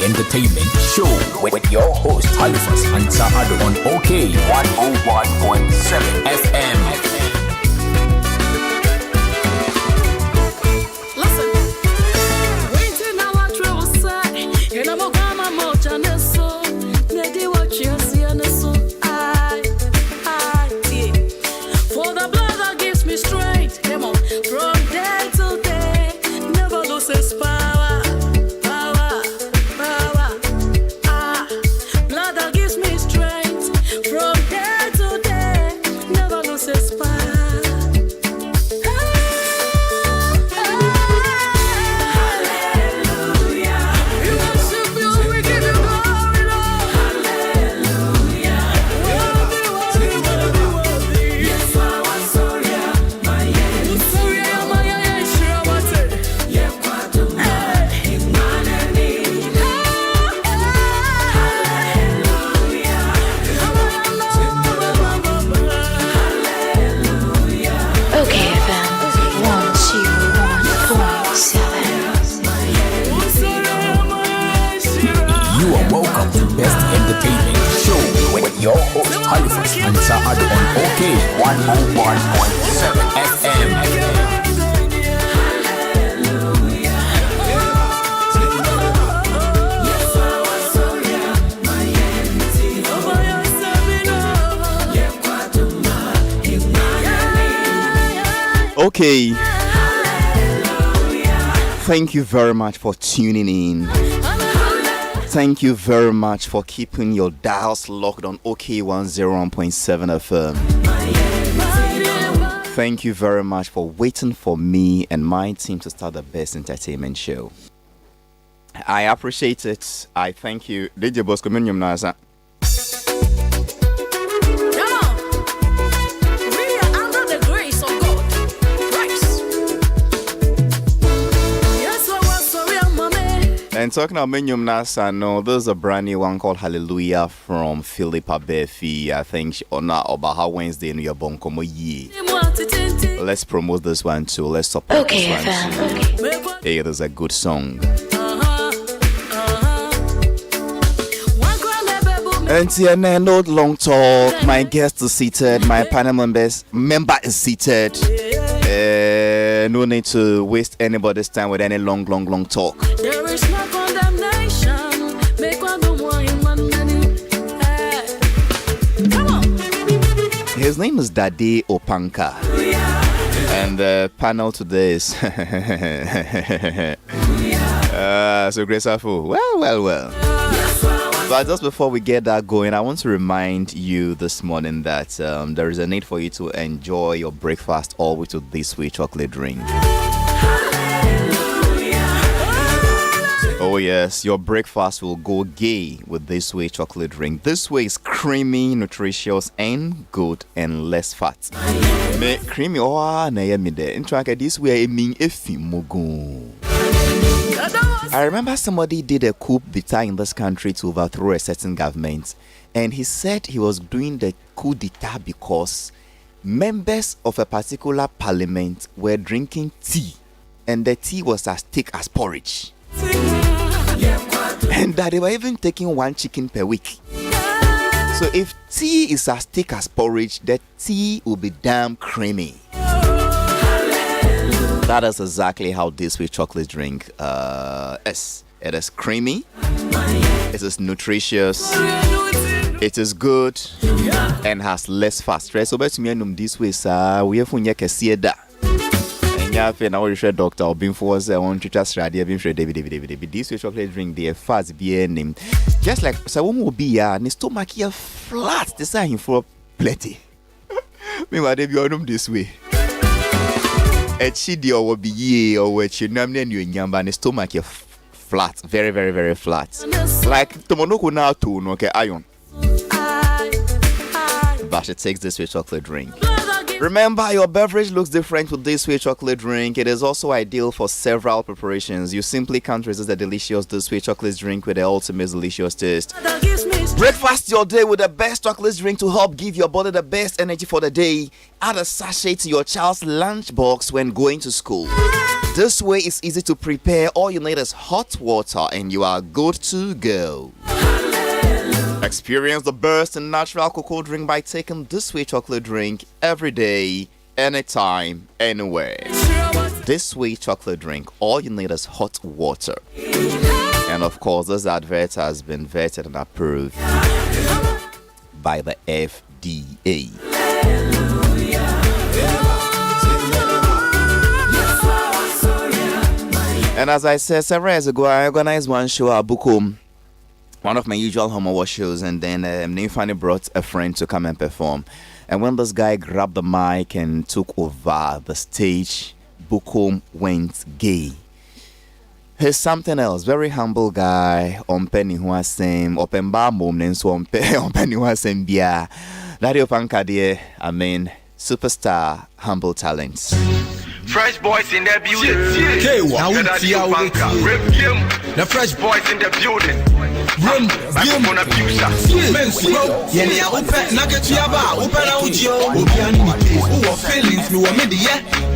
entertainment show with your host Halifax Ansah Addo on OK 101.7 FM. Your host Halifax Ansah Addo on OK 101.7 FM. Okay. Thank you very much for tuning in. Thank you very much for keeping your dials locked on OK 101.7 FM. Thank you very much for waiting for me and my team to start the best entertainment show. I appreciate it. I thank you. DJ Boss Communion Nasa. And talking about Minium Nasa, no, there's a brand new one called Hallelujah from Philippa Befi. I think on Obaha Wednesday in your Bonkomo Ye. Let's promote this one too. Let's support this one too. Hey, there's a good song. And CNN, no long talk. My guest is seated. My panel member is seated. No need to waste anybody's time with any long talk. There is no condemnation. Make one do more in 1 minute. Come on. His name is Dade Opanka. And the panel today is so graceful. Well. But just before we get that going, I want to remind you this morning that there is a need for you to enjoy your breakfast all with this sweet chocolate drink. Oh yes, your breakfast will go gay with this way chocolate drink. This way is creamy, nutritious, and good and less fat. Creamy this way I mean I remember somebody did a coup d'etat in this country to overthrow a certain government, and he said he was doing the coup d'etat because members of a particular parliament were drinking tea, and the tea was as thick as porridge. And that they were even taking 1 chicken per week. So if tea is as thick as porridge, the tea will be damn creamy. That is exactly how this sweet chocolate drink is. It is creamy, it is nutritious, it is good, and has less fat. So bet me this way, sir. We have that. Now we should doctor or being for us on to just radio being for David. This sweet chocolate drink the fast beer name. Just like so one will be and stomach here flat design for plenty. Meanwhile they be on this way. A chidi or be ye or which you name you in yamba and stomach here flat, very flat. Like Tomonoko now to okay iron. But it takes this sweet chocolate drink. Remember, your beverage looks different with this sweet chocolate drink. It is also ideal for several preparations. You simply can't resist the delicious this sweet chocolate drink with the ultimate delicious taste. Breakfast your day with the best chocolate drink to help give your body the best energy for the day. Add a sachet to your child's lunchbox when going to school. This way is easy to prepare. All you need is hot water and you are good to go. Experience the burst in natural cocoa drink by taking this sweet chocolate drink every day, anytime, anywhere. This sweet chocolate drink, all you need is hot water. And of course, this advert has been vetted and approved by the FDA. And as I said several years ago, I organized one show at Bukum, one of my usual homework shows, and then Nifani brought a friend to come and perform. And when this guy grabbed the mic and took over the stage, Bukum went gay. He's something else, very humble guy. Penny who has same open bar moment, so Penny who has same beer. Daddy Opankadie, I mean, superstar, humble talents. Fresh boys in the building. The fresh boys in the building. Microphone abuser. Yenya open nugget yaba open audio. Obiani ni place. Who feelings me wa me de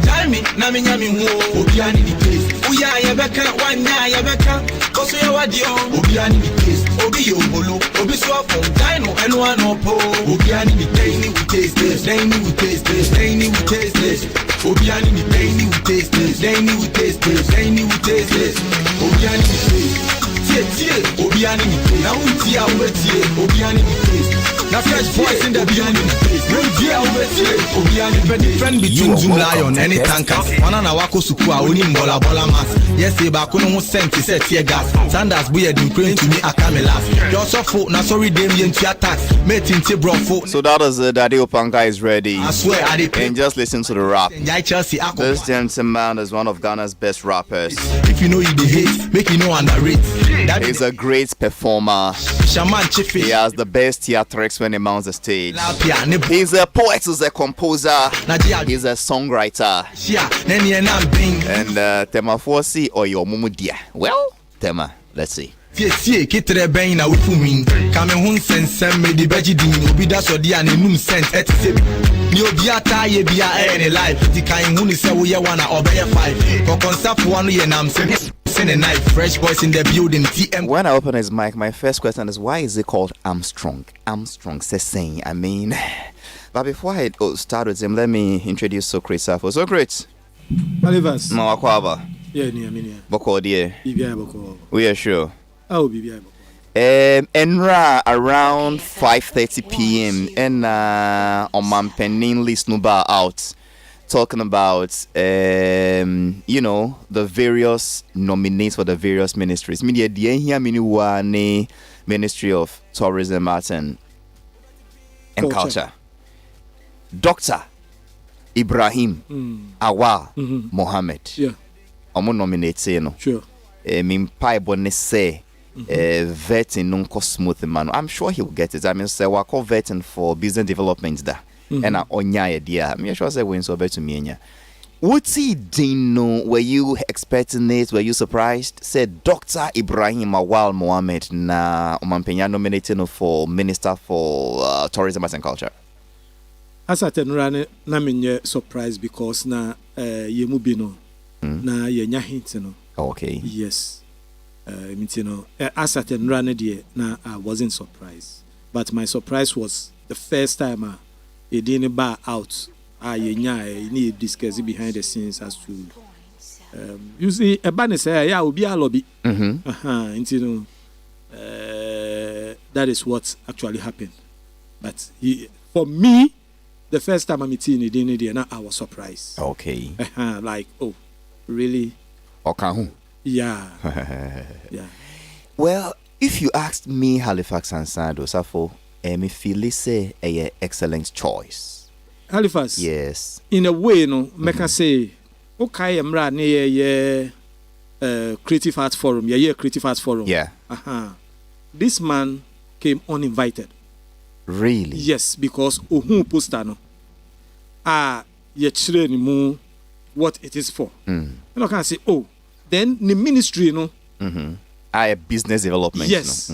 Jami na me nyami ho. Obiani ni place. Uya yebeka wanya yebeka. Koso ya wadio. Obiani ni place. Obi yo bolo. Obi so from dino and one opo. Obiani ni daily we taste this. Daily we taste this. Daily we taste this. Obiani ni daily we taste this. Daily we taste this. Daily we taste this. Obiani ni place. Obiani ni place. Now we see how we see Obiani ni place. Now fresh boys in the Obiani ni place. We see how we see Obiani. Friend between Zoom Lion any tanker. One na wako sukua oni mbola mass. Yes, ba kono mo sent say tear gas. Sanders boy dey praying to me akamelas. Just so na sorry dem yentu attack. Mate into bro fo. So that is Daddy Opanka is ready. I swear I dey and just listen to the rap. This gentleman is one of Ghana's best rappers. If you know you dey hate, make you know underrate. He's a great performer. Shaman Chief. He has the best theatrics when he mounts the stage. He's a poet, he's a composer, he's a songwriter. And Tema Fosi or your Mumudia. Well, Tema, let's see. Fie kitre ben na wufumi kame hun sensem me di begidin obi da so dia ne num sent etse ni obi ata ye bia any life di kan hu ni se wo ye one na obeye 5 kokonsafo one ye nam se a night. Fresh boys in the building. TM. When I open his mic, my first question is, why is it called Armstrong? Armstrong says saying, I mean. But before I start with him, let me introduce Socrates. Socrates. Halifax. Mawakwaba. Yeah, near. Boko dear. Boko. We are sure. Oh, BBI Boko. Enra around 5:30 p.m. and on my penning list nuba out. Talking about you know, the various nominees for the various ministries. Media the Ministry of Tourism, Arts and Culture. Dr. Ibrahim Awa Mohammed. Yeah. Omo nominate no. Sure. Min pai bonne say vetting non smooth man. I'm sure he'll get it. I mean, say we call vetting for business development da. And onya idea. I'm sure say win so better me. What's he dino? Were you expecting it? Were you surprised? Said Dr. Ibrahim Awal Mohammed na Omampenya nominated for Minister for Tourism and Culture. As I tell you, I'm surprised because na yemu bino na yenya hint no. Okay. Yes. You know, as I tell you, na I wasn't surprised, but my surprise was the first time it didn't bar out. You need discuss behind the scenes as to you see a banner say yeah will be a lobby. You know, that is what actually happened. But for me, the first time I'm meeting it, I was surprised. Okay. Like, oh, really? Okay. Yeah. Yeah. Well, if you asked me, Halifax and Sando, Safo, me feel say a excellent choice. Halifax. Yes. In a way, no, make I say, okay, I'm right near Creative Arts Forum. Yeah, Creative Arts Forum. Yeah. This man came uninvited. Really? Yes, because Ohun poster no. yɛkyerɛ ne mu what it is for. And I can say, oh, then the ministry, business development. Yes.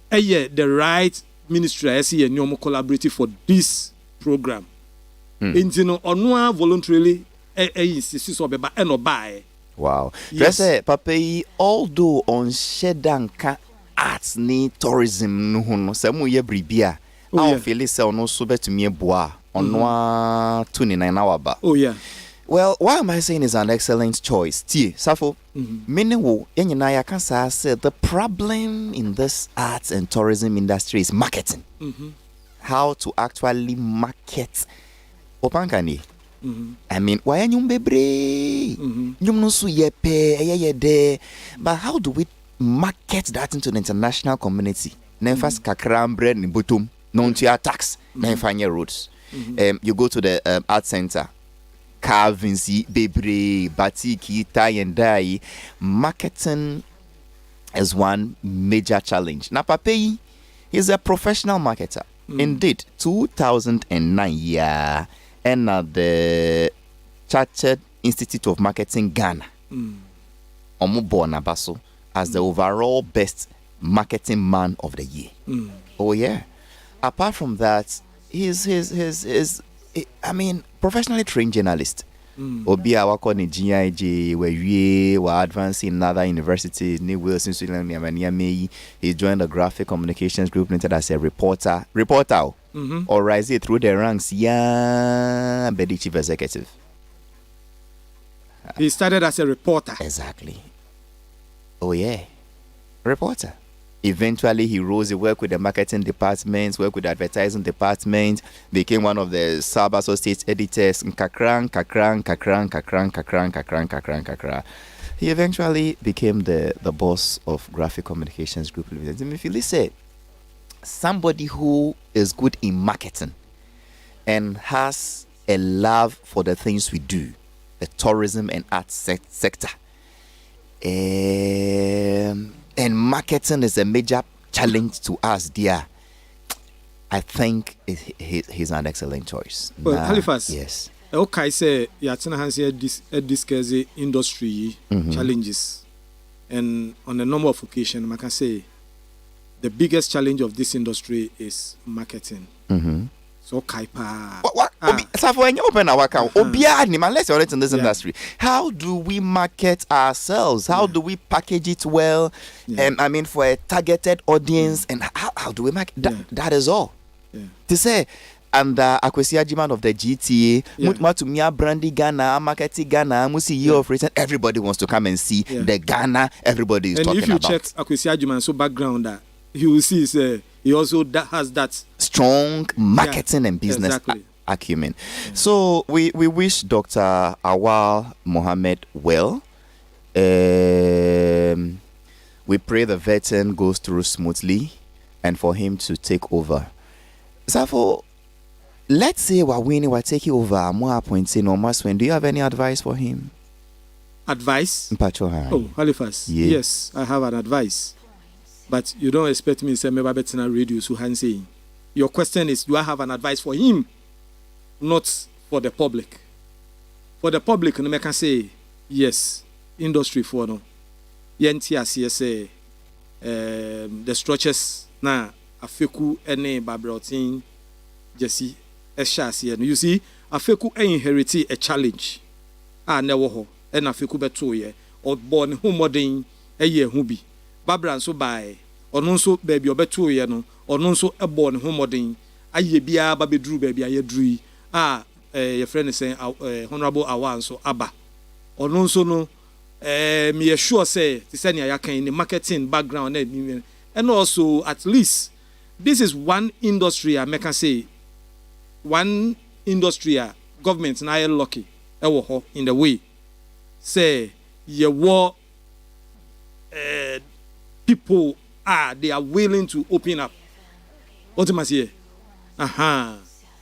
The right ministry, I see a new collaborative for this program. And on voluntarily, insist on beba and buy. Wow. Yes. Papa, although on Shedanka arts ni tourism no semu ye bribia. I feel say no so bet me boa on 29 hour ba. Oh yeah. Well, why am I saying it's an excellent choice? Safo, meaning wo yenyina can say the problem in this arts and tourism industry is marketing. How to actually market opankani. I mean, why nyum bebre? Nyum no su yepe de. But how do we market that into the international community? Nemfas kakrambre ni butum, non-tia tax, nemfanya roads. You go to the art center. Carvings, bebre, batiki, tie and dye. Marketing is one major challenge. Now, Pape, he's a professional marketer. Indeed, 2009 year, and the Chartered Institute of Marketing Ghana, Omubo Nabaso, as the overall best marketing man of the year. Oh yeah. Apart from that, he's professionally trained journalist. Obia wako ni GIJ we advancing in other universities. New Wilson, Switzerland, he joined the graphic communications group as a reporter, or rise it through the ranks. Yeah, be the chief executive. He started as a reporter. Exactly. Oh yeah, reporter. Eventually, he rose. He worked with the marketing department, worked with the advertising department, became one of the sub-associate editors. Kakran. He eventually became the boss of graphic communications group. If you listen, somebody who is good in marketing and has a love for the things we do, the tourism and arts sector. And marketing is a major challenge to us, dear. I think he's an excellent choice. Well, Halifax. Yes. Okay, say Yatina has this industry challenges, and on a number of occasions, I can say the biggest challenge of this industry is marketing. So Kaipa. When you open our account, unless you're in this industry, how do we market ourselves? How do we package it well? And I mean, for a targeted audience, and how do we market that is all. To say, and Akwesi Ajiman of the GTA, Mutmatumia Brandy Ghana, Marketing Ghana, Musi Year of Reason, everybody wants to come and see the Ghana everybody is talking about. And if you check Akwesi Ajiman's background, you will see he also has that strong marketing and business acumen. So we wish Dr. Awal Mohammed well. We pray the vetting goes through smoothly and for him to take over. So let's say we're taking over, more appointing or Maswen. Do you have any advice for him? Advice? Oh, Halifax. Yes, I have an advice. But you don't expect me to say maybe better radio so hand saying. Your question is, do I have an advice for him? Not for the public. For the public, I can say yes. Industry for no. Yenti say the structures na afeku ene babrotin Jesse Eshasi. You see, afeku inherit a challenge. Never ho and afeku beto ye or born home modern a year hubi. Babra so by or non so baby or beto ye no or non so a born home modern a ye bia baby drew baby a ye drew. Your friend is saying honorable awan so abba or non so no me sure say to send ya in the marketing background and also at least this is one industry I can say one industry government na lucky in the way say ye war people they are willing to open up. What am I say?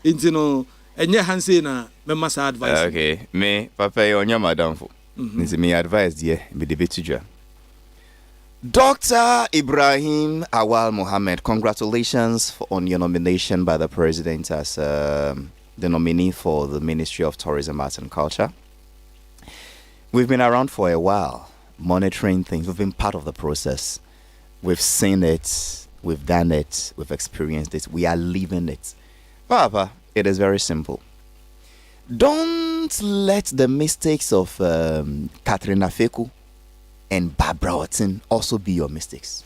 You and your hand say na me must advise. Okay, me papa on your madam for. Nisi me advise dear me debate to Dr. Ibrahim Awal Mohammed, congratulations on your nomination by the president as the nominee for the Ministry of Tourism, Arts and Culture. We've been around for a while, monitoring things. We've been part of the process. We've seen it, we've done it, we've experienced it, we are living it. Papa, it is very simple. Don't let the mistakes of Catherine Afeku and Barbara Orton also be your mistakes.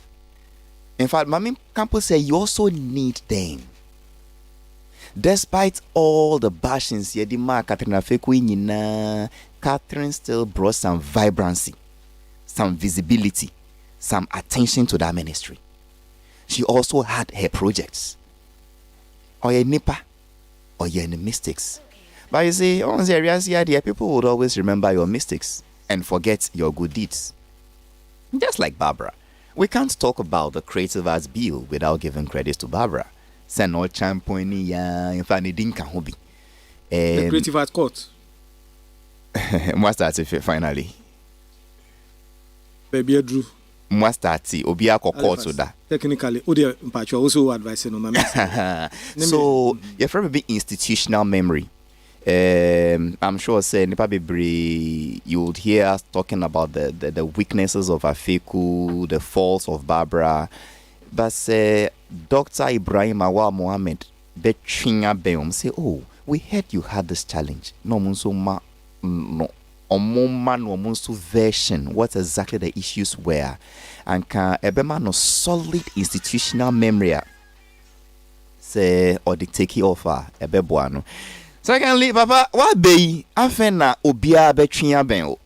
In fact, Mami Campbell said you also need them. Despite all the bashings, Catherine Afeku, Catherine still brought some vibrancy, some visibility, some attention to that ministry. She also had her projects. Or your nipa, or your mistakes. But you see, on the areas here, people would always remember your mistakes and forget your good deeds. Just like Barbara. We can't talk about the Creative Arts Bill without giving credit to Barbara. The Creative Arts Court. What's that finally? Baby Drew. Mwastati obia court to that. Technically, also advising on my so you have be institutional memory. I'm sure say you would hear us talking about the weaknesses of Afeku, the faults of Barbara, but say Dr. Ibrahim Awa Mohammed betwinga beom say, oh, we heard you had this challenge. No munsuma no. Omoman version what exactly the issues were, and can ebema no solid institutional memory say or the take offer ebeboano. Secondly, Papa, what be afena obia between ben?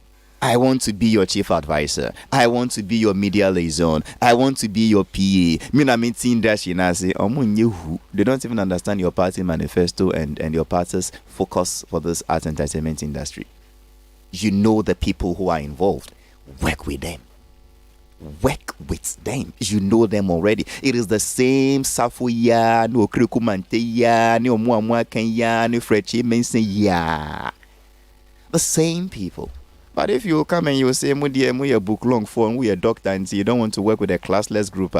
I want to be your chief advisor. I want to be your media liaison. I want to be your PA. Mina meeting that she na say they don't even understand your party manifesto and your party's focus for this art entertainment industry. You know the people who are involved. Work with them. Work with them. You know them already. It is the same Safuya, no Krikumanteya, no Muamwakanya, no Frechi Menseya. The same people. But if you come and you say, we are book long form, we are doctor, and you don't want to work with a classless group,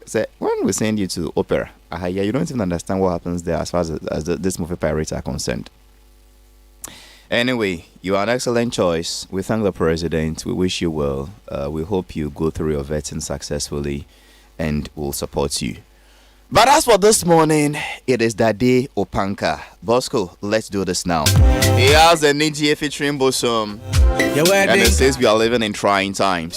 say, when we send you to opera, you don't even understand what happens there as far as this movie pirates are concerned. Anyway, you are an excellent choice. We thank the president. We wish you well. We hope you go through your vetting successfully, and we'll support you. But as for this morning, it is that day Opanka. Bosco, let's do this now. He has a Ninja featuring Bosom. And it says we are living in trying times.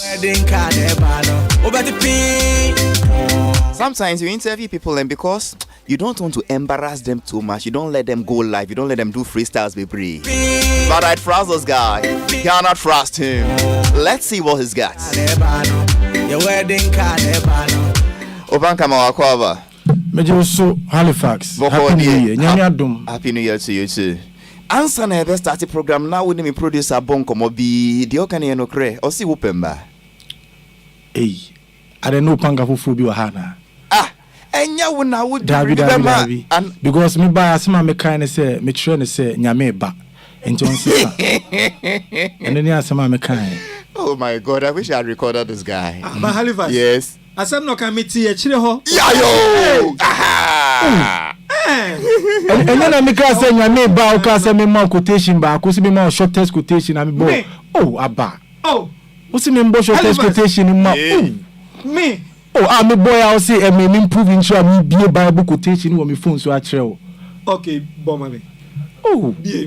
Sometimes you interview people, and because you don't want to embarrass them too much, you don't let them go live, you don't let them do freestyles, baby. But I trust this guy. Cannot trust him. Let's see what he's got. Obanka Mawakwaba. Mejoso Halifax. Happy New Year. Happy New Year to you too. Ansah na ebe start program now with me producer Bonko Mobi. The okane no kre. Osi wupemba. Hey, I don't know panga fufu bi wahana. Enya wona would David. Because me buy asma me kind say me try say nyame ba. Enti on say. And then asma me kind. Oh my God, I wish I had recorded this guy. But Halifax. Yes. Asam no committee e chire ho. Yeah yo. Aha. And then I make us say nyame ba o ka say me ma quotation ba ko say me ma shortest quotation am bo. Oh aba. Oh. O say me bo shortest quotation ma. Me. Oh, I'm a boy. I'll say I'm improving. So I'm be a Bible quotation on my phone. So I try. Okay, bomb. Oh, be.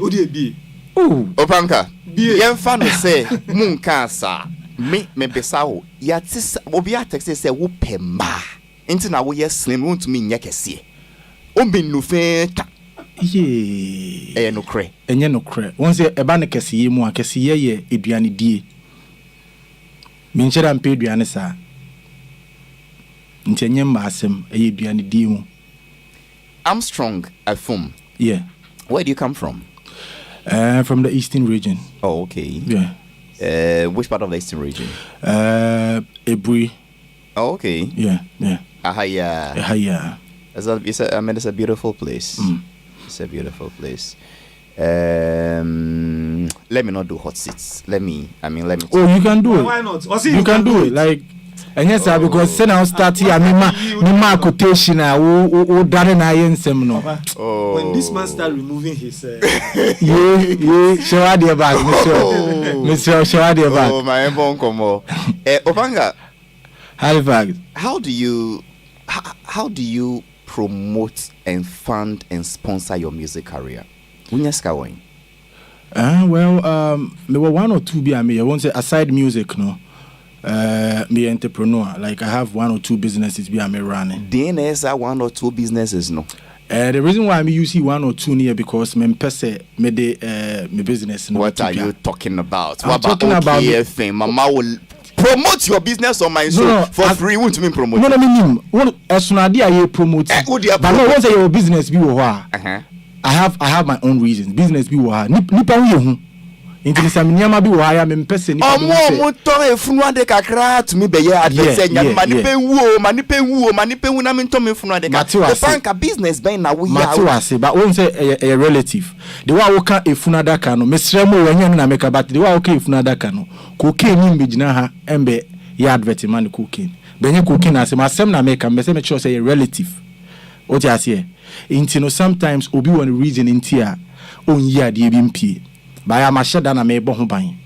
Oh, Opanka. Yen fan say munkasa. Me besao. Ya tis obia text say wo pema. Enti na wo ye slim won't me nya kese. O be no fe ta. Yeah. No kre. Enye no kre. Won say eba ne kese ye mu akese ye eduane die. Me nchera mpe eduane sa. Armstrong Afum. Yeah. Where do you come from? From the eastern region. Oh, okay. Yeah. Which part of the eastern region? Ebri. Oh, okay. Yeah. Ahaya. It's a beautiful place. It's a beautiful place. Let me not do hot seats. Let me. Oh, you can do it. Why not? You can do it. Like And yes, sir, because say now start here, me ma quotation wo dare na ye nsem no. When this man start removing his yeah, show the back, Mr. Show the back. Oh, my bon komo. Obanga, Halifax. how do you promote and fund and sponsor your music career? Unyaska win. Well, there were one or two be I won't say aside music, no. Me entrepreneur, like I have one or two businesses be I'm running. DNS are one or two businesses, no. The reason why I'm using one or two near because me pese me me business. No, what are you talking about? I'm what talking about about OKFM? Mama will promote your business on my show for free. Won't me promote? No, one as soon as I promote. But no, once your business be I have my own reasons. Business be nipa hu. Into some nyama bi wire me pese nipa. Mo to efunu ade kakra to me be ye advance nya manipe wu na me to me efunu ade kakra. The bank business ben na we ya. Mati say but won say a relative. The wa wo kan efunu adaka no mesrem wo anya na make but the wa wo kan efunu adaka no cocaine ni mbegina ha embe ya advertisement cocaine. Benye cocaine asem na make am be say me sure say a relative. What you say? Into no sometimes obi one reason into ya on ya de bi mpie. But I am a shada na me bo ho ban.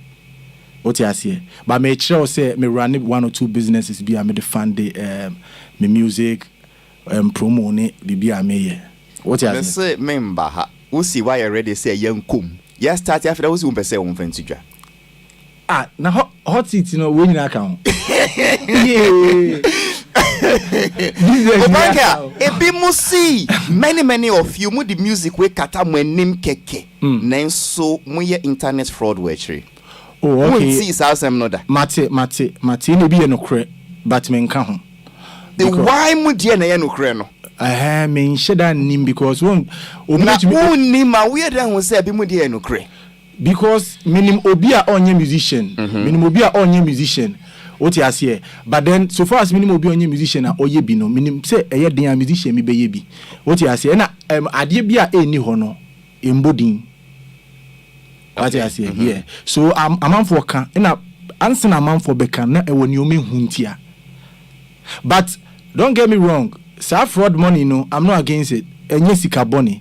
What you say? But me sure say me run one or two businesses be am the fund the me music promo ne bi am here. What you say? Member ha. Who see why already say young kum. Ya start after we say won fantija. Na hot seat no we nyina kan. Yeah. Obanga, ebi musi many of you mu the music we kata mu enim keke. Nenso mu ye internet fraud wetry. Oh, okay. Mu see asem no da. Mate ne bi ye no kre but me nka ho. The why mu die na ye no kre no. Me nsheda nim because one obi ma we dey ho say bi mu die no kre. Because minim obi a onye musician. Minim obi a onye musician. What you say? But then so far as minimum be on musician or ye be no minim say a year musician me be bi. What you say? Na adie bi a eni ho no embodin. What you say? Yeah. So am for kan na answer na man for beka na e woni omi huntia. But don't get me wrong. Say fraud money no, I'm not against it. Enye sika boni.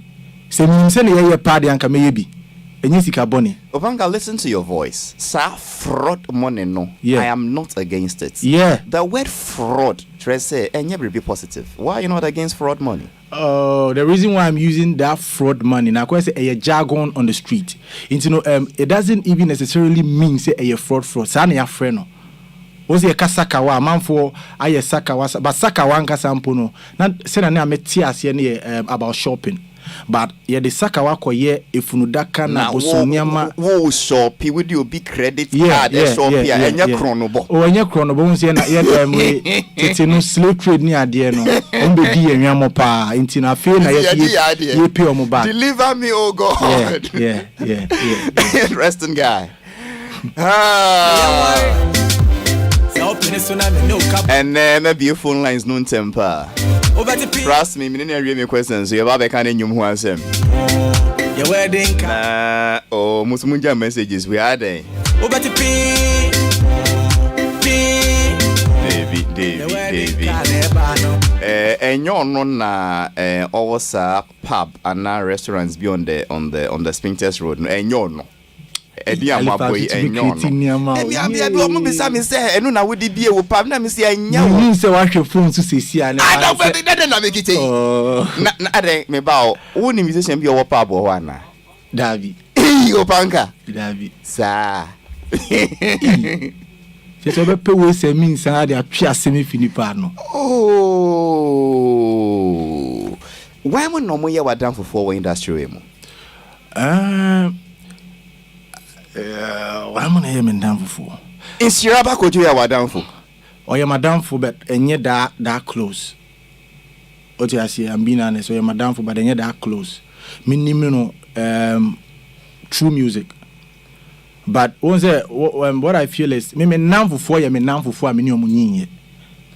Say minim say na ye party anka me ye bi. Obanga, listen to your voice. Sir, fraud money no. Yeah. I am not against it. Yeah. The word fraud, say, and you be positive. Why are you not against fraud money? The reason why I'm using that fraud money now, I say a jargon on the street. It doesn't even necessarily mean say a fraud. Sana ya friend no. Was a kasakawa man for aye sakawa, but sakawa nkasampo no. Na say na meti ase about shopping. But yeah, the sakawa ko ye efunudaka na bosonyama wo shop with your big credit card shop ya enya kronobo enya kronobo nse na ye we tete no slave trade ni ade no on be di enwamo pa nti na fe na ye pay omo back. Deliver me, oh God. Yeah. Interesting guy. And maybe your phone lines no temper. Trust me, didn't hear me questions. So you're about to kind of new who answer. Your wedding. Oh, Musmunja messages we are there. David. And you're not always pub and now restaurants beyond on the Spintex Road. And you're no. Ebi amwa boy enyo no. Ebi omo bisa me say enu na wodi bie wo pam na me say enya wo. Ni say wa hwe phone so sesi ane. I don't be that na me kite. Na ade me ba wo ni musician bi wo pub wo ana. Davi. Yo panka. Davi. Sa. Se be pe we se mi nsa ade atwa asemi finipa no. Oh. Why mo no mo ye wadan for industry mo? Why am I here down for? In Sierra could you are down for? Or you're madam for but and yet that close. What I say, I'm being honest, or you're madam for but and yet that close. Minimum true music. But what I feel is me now for you, me now for minimum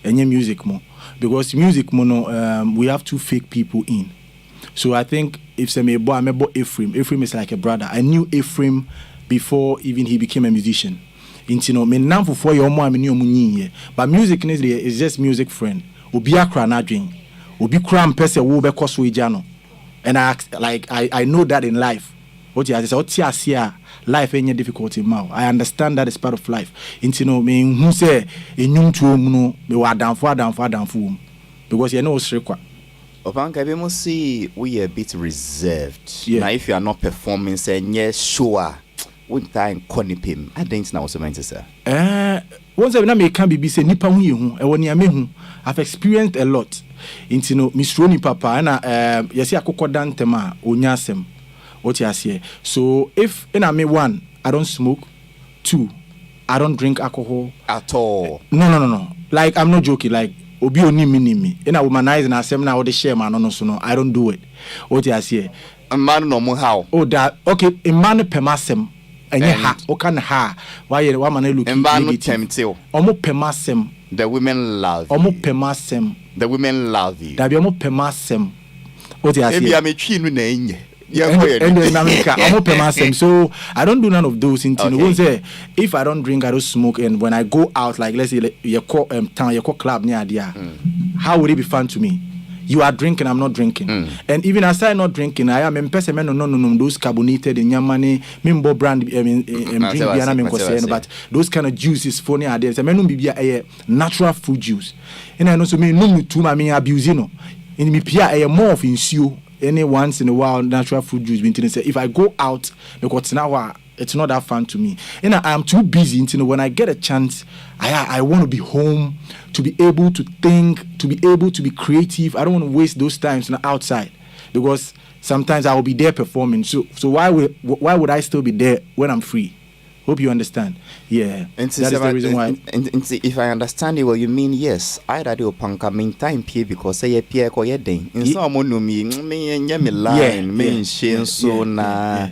and your music more. Because music mono we have two fake people in. So I think if say me boy, Ephraim is like a brother. I knew Ephraim before even he became a musician. Into no me namfo for your mom and your but music is just music friend. Obi akra na dream. Obi kram pese wo be koso ejano. And I know that in life. What you say, life ain't difficulty now. I understand that is part of life. Into no me who say enyum to no me wa danfo because you know srekwa. Opanka be must see we a bit reserved. Yeah. Now if you are not performing say yes sure won't time konipim. I think now so meant to say. Once I me can be say nipa hu ye hu e woni ame hu. I've experienced a lot. Into no misroni papa na yesi akokoda ntema onya asem. What you say? So if in a me 1, I don't smoke. 2, I don't drink alcohol At all. No. Like I'm not joking. Like obi oni me. In a womanize na asem na the share man no so no. I don't do it. What you say? A man no more how. Oh that okay. A man pemasem. Enye ha. O kan ha. Why you man look? A man no temptil. Omo pemasem. The women love you. Omo pemasem. The women love you. That be omo pemasem. What you say? Maybe I'm a chin in the So I don't do none of those things. Okay. If I don't drink, I don't smoke, and when I go out, like let's say you call town, you call club near there, how would it be fun to me? You are drinking, I'm not drinking, and even as I'm not drinking, I am person no those carbonated in Yamani, mimbo brand drink but those kind of juices funny are there. So be a natural fruit juice, and I know so me no too I mean abuse no, in me pia a more of insu. Any once in a while natural fruit juice say if I go out because now it's not that fun to me and I am too busy when I get a chance I want to be home to be able to think, to be able to be creative. I don't want to waste those times outside because sometimes I will be there performing, so why would I still be there when I'm free? Hope you understand. Yeah, and that is the reason why. And if I understand it well, you mean yes. I radio panka mean time pay because say pay ko yedin. In some no me line me shin so na.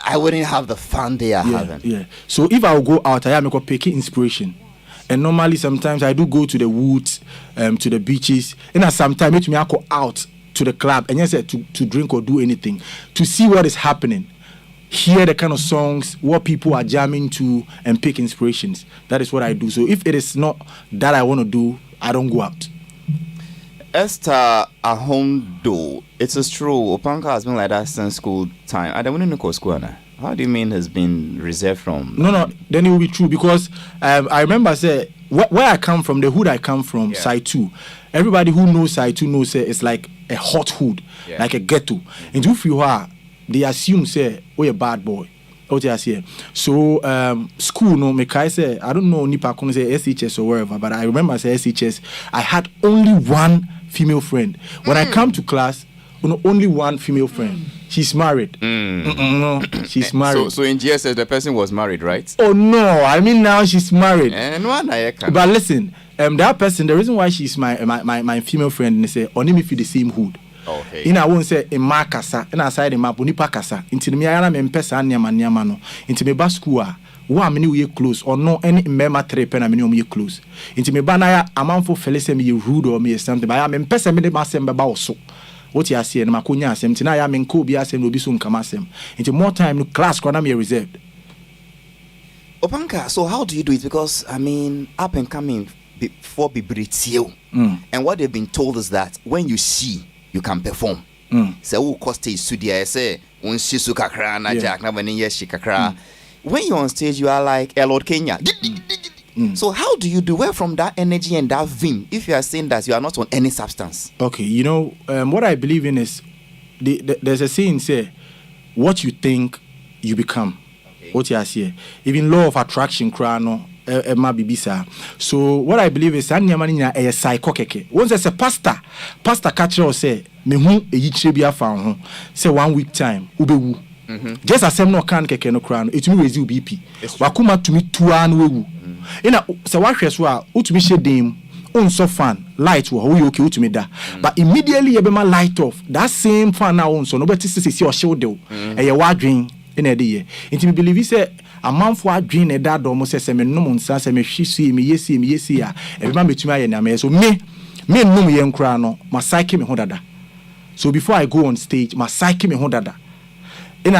I wouldn't have the fun they are having. Yeah. So if I will go out, I am picking inspiration. And normally sometimes I do go to the woods, to the beaches, and sometimes it me I go out to the club and yes to drink or do anything to see what is happening. Hear the kind of songs, what people are jamming to, and pick inspirations. That is what I do. So if it is not that I want to do, I don't go out. Esther Ahondo, it is true. Opanka has been like that since school time. I don't want to know school now. How do you mean has been reserved from? No. Then it will be true because I remember say where I come from, the hood I come from, Side 2. Everybody who knows Side 2 knows it's like a hot hood, like a ghetto. And if you are, they assume say oh a bad boy. What you say? So school no me kai say I don't know nipa kono say SHS or wherever, but I remember say SHS I had only one female friend. When I come to class, only one female friend. She's married. No, she's married. So in GSS the person was married, right? Oh no, I mean now she's married. And one I can. But listen, that person, the reason why she's my female friend, they say only me feel the same hood. Okay. In I won't say in my casa, and aside in my bonipa casa, into me I am in pesa nyamano, into me baskua, 1 minute we close, or no any mema 3 pen a minimum you close. Into me banaya, a man for Felicem you rude or me something, but I am in pesa minute masem about so. What you see, and Macunia sem, tonight I am in Kobia sem, will be soon kamasem. Into more time, no class, Kwanami reserved. Opanka, so how do you do it? Because I mean, up and coming before Bibritio, and what they've been told is that when you see, you can perform. So who cost a studio? I say when Shisu kakra na Jack na when yeshi kakra. When you're on stage, you are like Lord Kenya. So how do you do well from that energy and that vim? If you are saying that you are not on any substance. Okay, you know what I believe in is there's a saying say, what you think, you become. Okay. What you say? Even law of attraction, krano. So what I believe is a psycho keke. Once as a pastor catcher say me hu eyichire bia fa ho say 1 week time ubewu. Just as no can keke no kra no etumi rezi BP wakuma tumi tua no wewu ina say wahwe so a utumi shedem unso fan light wo ho okay utumi da but immediately you be my light off that same fan na unso no beti sisi o shield e ye wadwen ina de ye ntimi believe say amanfo adwen na da do mo se me nom nsa se me hwisi me yesi a e be ma metumi aye na me so me nnom ye nkra no ma psyche me ho dada. So before I go on stage, my psyche me ho dada.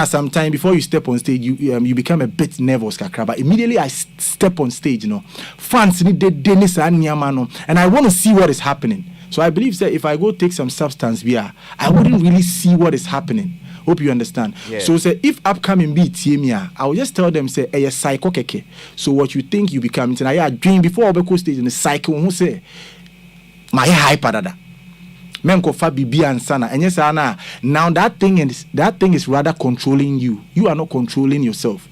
some time before you step on stage, you become a bit nervous, kakra. But immediately I step on stage, fans need Dennis and Niamano, and I want to see what is happening. So I believe that if I go take some substance beer, I wouldn't really see what is happening. Hope you understand. Yeah. So say if upcoming beat Tiemia, I will just tell them say a psycho keke. So what you think you become, I dream before Obeko stage in the cycle who say my hyper dada. Menko fa bibi and sana. And yes, Anna. Now that thing is rather controlling you. You are not controlling yourself.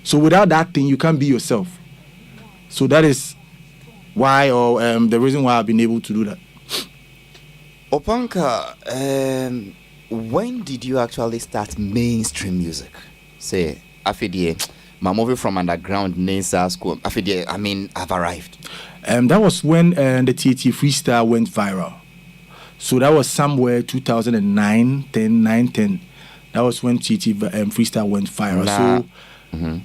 So without that thing, you can't be yourself. So that is why, or the reason why I've been able to do that. Opanka, when did you actually start mainstream music? Say, after my movie from underground, Ansah school. After I've arrived. That was when the TT freestyle went viral. So that was somewhere 2009, 10. That was when TT freestyle went viral. So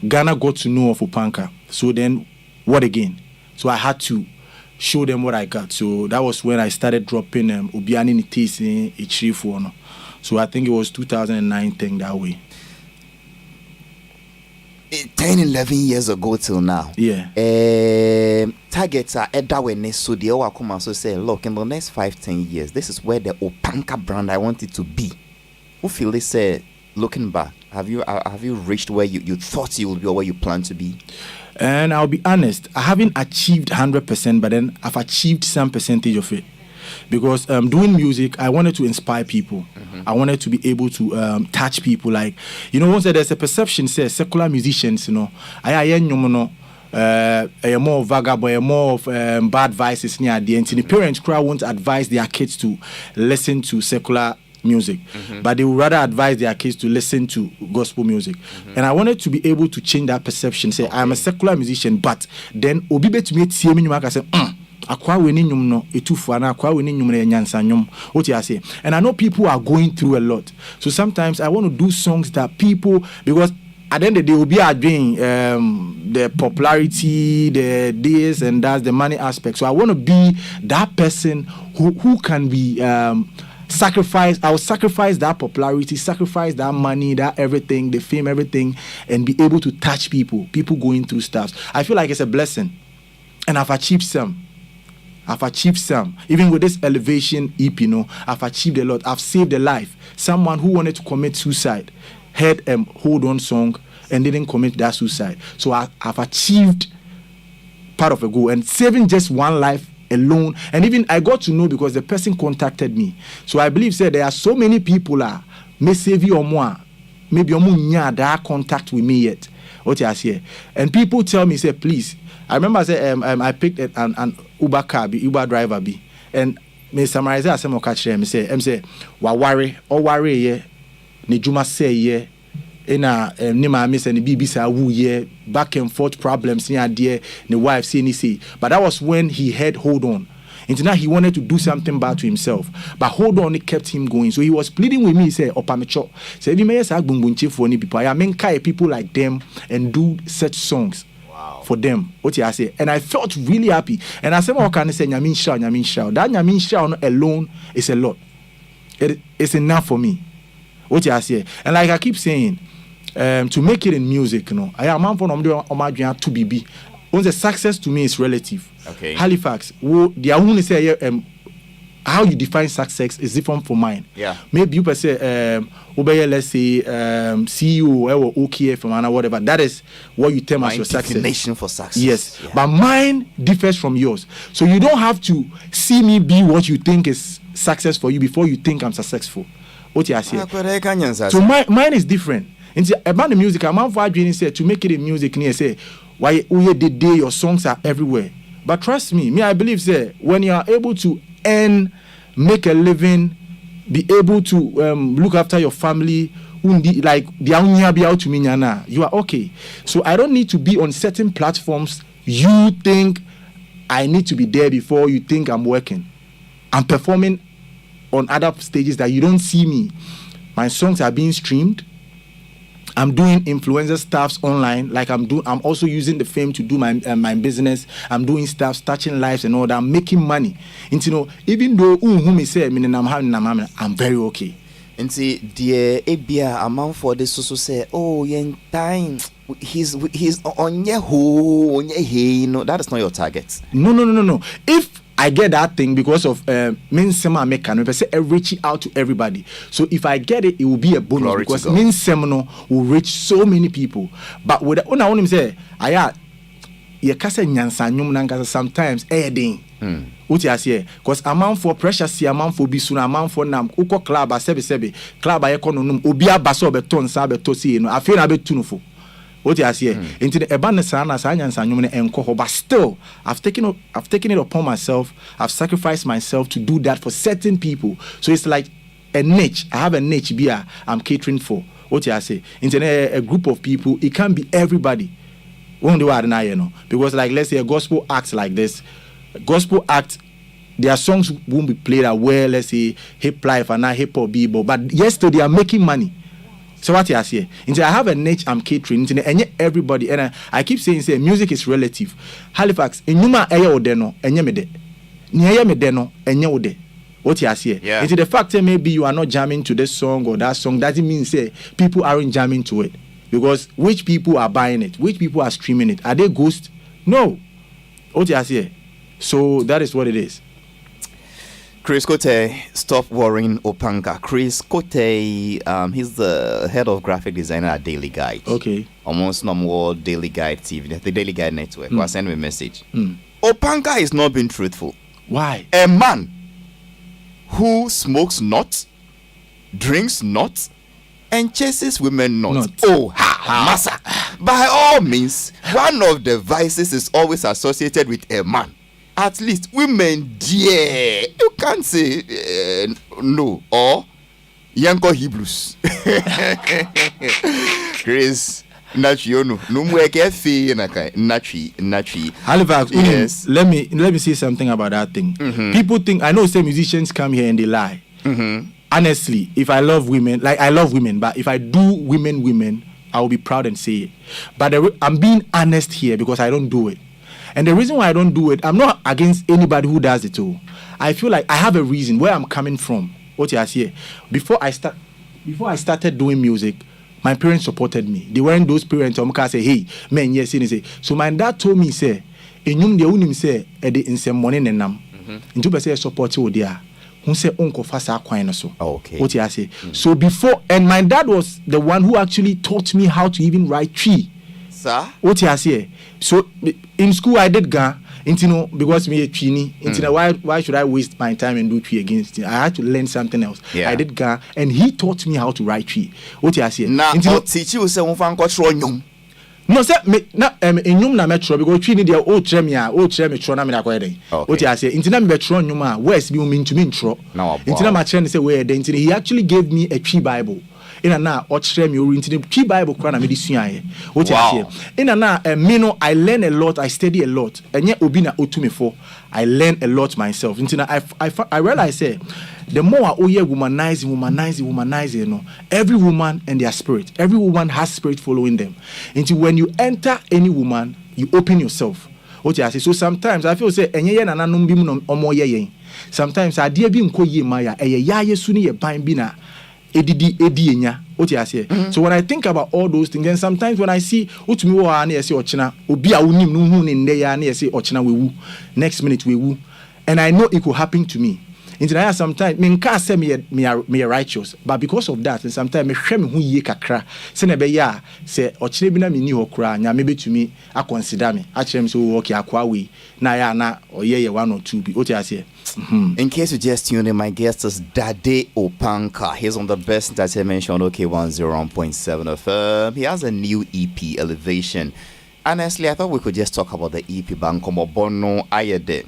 Ghana got to know of Opanka. So then, what again? So I had to show them what I got. So that was when I started dropping Obiani Nitisi Ichirifuono. So I think it was 2009 thing that way. 10, 11 years ago till now. Yeah. Targets are Edda so the Owakuma so say, look, in the next 5-10 years, this is where the Opanka brand I want it to be. Who feel they say, looking back, have you reached where you thought you would be or where you plan to be? And I'll be honest, I haven't achieved 100%, but then I've achieved some percentage of it. Because doing music, I wanted to inspire people. I wanted to be able to touch people. Like, once there's a perception, say secular musicians, I more vagabond, more of bad vices near the end. The parents crowd won't advise their kids to listen to secular music, but they would rather advise their kids to listen to gospel music. And I wanted to be able to change that perception. Say, I'm a secular musician, but then Obibe to me, I say, and I know people are going through a lot. So sometimes I want to do songs that people, because at the end of the day, will be doing the popularity, the this and that, the money aspect. So I want to be that person who can be sacrifice. I'll sacrifice that popularity, sacrifice that money, that everything, the fame, everything, and be able to touch people going through stuff. I feel like it's a blessing, and I've achieved some. Even with this Elevation EP, I've achieved a lot. I've saved a life. Someone who wanted to commit suicide heard a Hold On song and didn't commit that suicide. So I've achieved part of a goal. And saving just one life alone. And even I got to know because the person contacted me. So I believe there are so many people may save you or more. Maybe that contact with me yet. What I say. And people tell me, say, please. I remember I picked an Uber car, Uber driver, and me summarize as some catch them. Say, wa worry ye, ni juma say ye, ina ni ma miss and the BBC wu ye, back and forth problems near dear, the wife say. But that was when he had Hold On. Until now he wanted to do something bad to himself, but Hold On, it kept him going. So he was pleading with me. He said, "Opamicho, say we may say bunbunche for any people. I mean, people like them and do such songs." For them, what I say, and I felt really happy. And I said, "What can I say? Nyamin shao. That Nyamin shao alone is a lot. It's enough for me." What I say, and like I keep saying, to make it in music, I am man for Omadrian to BB. Once the success to me is relative. Okay. Halifax, the only say how you define success is different from mine. Yeah. Maybe you say let's say CEO or OKF or whatever. That is what you term as your success. Definition for success. Yes. Yeah. But mine differs from yours. So you don't have to see me be what you think is success for you before you think I'm successful. What you say? So mine is different. About the music, I'm for said to make it in music near say why the day your songs are everywhere. But trust me, I believe when you are able to earn, make a living, be able to look after your family, like you are okay. So I don't need to be on certain platforms. You think I need to be there before you think I'm working. I'm performing on other stages that you don't see me. My songs are being streamed. I'm doing influencer stuffs online. Like I'm also using the fame to do my business. I'm doing stuff, touching lives and all that. I'm making money. And even though whom he said, I'm very okay. Nti dear ebia amount for this so say oh yen time he's on ye ho on ye he no that is not your target. No. If I get that thing because of Minsema Mekano, I say reach out to everybody. So if I get it, it will be a bonus. Glory because Minsemano will reach so many people. But with the owner say aya ye kase nyansa nyum nangasa sometimes ding. What you say? Because amount for pressure, see amount for bisuna, amount for nam. Uko club a sebe club a economum. Obia baso beton sabe tosi no. I feel a bit tunufo. What you say? Into the abundance sana sanya nyum enko. But still, I've taken it upon myself. I've sacrificed myself to do that for certain people. So it's like a niche. I have a niche beer I'm catering for. What you say? Into a group of people. It can't be everybody. Won't do what I know. Because like let's say a gospel act like this. Gospel act, their songs won't be played at where let's say hip life and not hip hop bebo, but yesterday they are making money. So what you say? Until I have a niche I'm catering, and everybody, and I keep saying music is relative. Halifax, in Numa Aya Odeno, and Yemede, Nia Medeno, and Yode. What you say? Yeah. Into the fact that maybe you are not jamming to this song or that song doesn't mean say people aren't jamming to it. Because which people are buying it? Which people are streaming it? Are they ghosts? No. What you say? So that is what it is. Chris Kote, stop worrying Opanka. Chris Kote, he's the head of graphic designer at Daily Guide. Okay. Almost no more Daily Guide TV, the Daily Guide network. I'll send me a message. Opanka is not being truthful. Why? A man who smokes not, drinks not, and chases women not. Oh, massa. By all means, one of the vices is always associated with a man. At least women, dear, you can't say no or Yanko Hebrews. Chris, Halifax, yes. Let me say something about that thing. People think I know some musicians come here and they lie. Honestly, if I love women, like I love women, but if I do women, I will be proud and say it. But I'm being honest here because I don't do it. And the reason why I don't do it, I'm not against anybody who does it too. I feel like I have a reason where I'm coming from. What you say? Before I started doing music, my parents supported me. They weren't those parents who say, "Hey, man, yes," say. So my dad told me, "Say, enyum de unim say, edi insem money nenam. Into be say support you there. Who say unko fasa kwan so." Okay. What you say? So before, and my dad was the one who actually taught me how to even write tree. Sir? What you say? So in school I did ga, because me a tree. Why should I waste my time and do tree against it? I had to learn something else. Yeah. I did ga, and he taught me how to write tree. What you say? Now, teach you say no, sir, na enyum na metro because tree ni dey o trem metro na me na kwede. What you say? Intina me metro nyum a west bi o me ntumi ntro. Intina ma chere say where dey intina he actually gave me a tree Bible. In and now, or me oriented the Bible crown and medicine. What you say? In and now, I learn a lot, I study a lot, and yet Obina Otume for I learn a lot myself. Until I realize the more I womanize, you know, every woman and their spirit, every woman has spirit following them. Until when you enter any woman, you open yourself. What you say? So sometimes I feel say enye na nanom bi mu omo ye. Sometimes I dear bi nko ye maya ya yesu ni ye ban bi na edi enya. What you say? So when I think about all those things, then sometimes when I see utumi wo ha na ye say ochina obi a wonim no hu ne nde ya na ye say ochina wewu, next minute wewu, and I know it could happen to me. Into sometimes me nka say me righteous, but because of that, and sometimes me hwɛ me hu yie kakra say na be ya say ochire bi na me ni ho kra nya me betumi a consider me a kyerɛ me so okay akwa we na ya na oyeye 1 or 2 bi. What you say? In case you just tuned in, my guest is Dade Opanka. He's on the best entertainment show on OK10.7 FM. He has a new EP, Elevation. Honestly, I thought we could just talk about the EP, Bankomo Bono Ayede.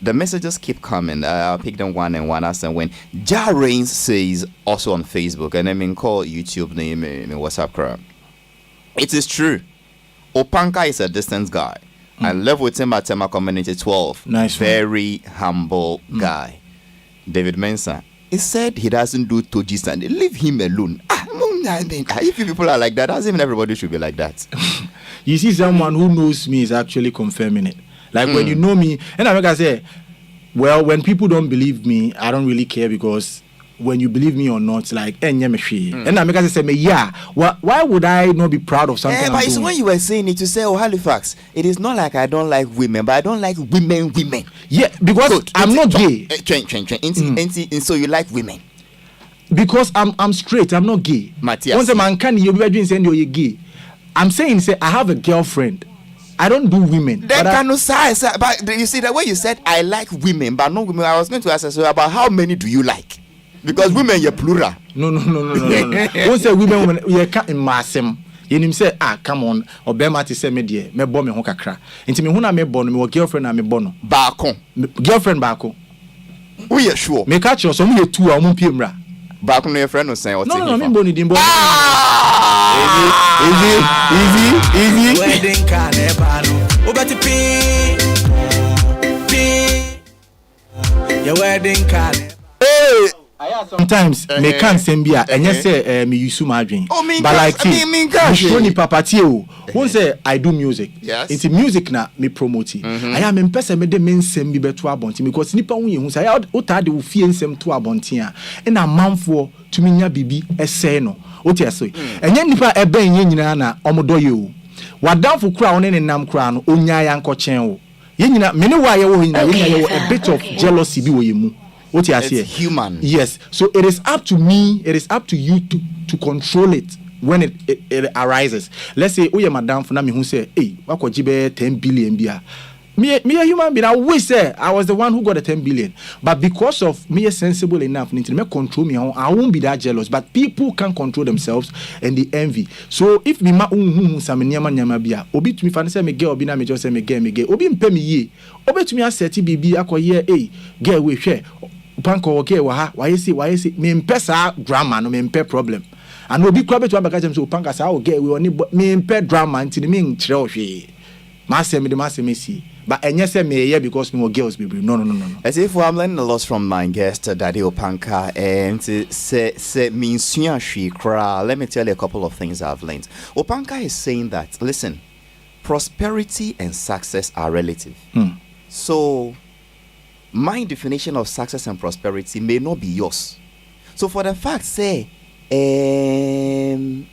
The messages keep coming. I'll pick them one and one. As and when Ja Reigns says, also on Facebook, and I mean call YouTube name in WhatsApp crowd. It is true. Opanka is a distance guy. I live with him at Tema Community 12. Nice. Very humble guy. David Mensah. He said he doesn't do Toji Sunday. Leave him alone. If people are like that, doesn't mean everybody should be like that. You see, someone who knows me is actually confirming it. Like when you know me, and I say, well, when people don't believe me, I don't really care because when you believe me or not, like, and I make us say, yeah, why would I not be proud of something? But it's when you were saying it, you say, oh, Halifax, it is not like I don't like women, but I don't like women. Yeah, because Good. I'm not gay. So you like women. Because I'm straight, I'm not gay. Matthias. Once a man can you be saying you're gay. I'm saying, say, I have a girlfriend. I don't do women. But you see the way you said I like women, but no women. I was going to ask you about how many do you like? Because women you're plural. No. Once a women you can't massem. You say, come on, or Bema to say me dear, me bomb me hokakra. Into me huna me bono, me girlfriend and me bono. Bako. Girlfriend bako. We are sure. Me catch you some 2 or 1 p.m. Back on your friend was saying, no, me boni dimbo. Easy. Wedding carnival. Your wedding carnival. Hey. Sometimes me can't send be and yes say me use my dream. Oh, me but like me papa who say I do music. Yes. It's music na me promote. I am in person me de men send be beto abonti because nipa who say o ta de wo fie nsem to abonti a na manfo to me nya bibi ese no. O tie so. Enye nipa ebe enye nyina na omodo ye o. Wadamfo kura one ne nam kura no onya ya nkochen o. Ye nyina me ne wa ye wo nyina ye nya ye a bit of jealousy bi wo ye mu. What you It's human. Yes. So it is up to me, it is up to you to control it when it arises. Let's say, oh yeah, madam for me who say, hey, what could you be 10 billion bia? Me a human being, I wish say I was the one who got the 10 billion. But because of me sensible enough, need to make control me, I won't be that jealous. But people can control themselves and the envy. So if me ma some nyama bia, obi to me fan say me girl obi na me just say me girl. Obi mpe me ye. Obi to me aseti bibi akoye, hey, girl we share. Panko okay wa why say me mpesa drama no me mpe problem and obi kwa beto abakajem so panka sa o get we oni me mpe drama ntini me nkyere ohwe ma say me see but enye say me here because me girls baby no as if I'm learning a lot from my guest Daddy Opanka and say me nsua hwe kra. Let me tell you a couple of things I've learned. Opanka is saying that listen, prosperity and success are relative. So my definition of success and prosperity may not be yours. So for the fact say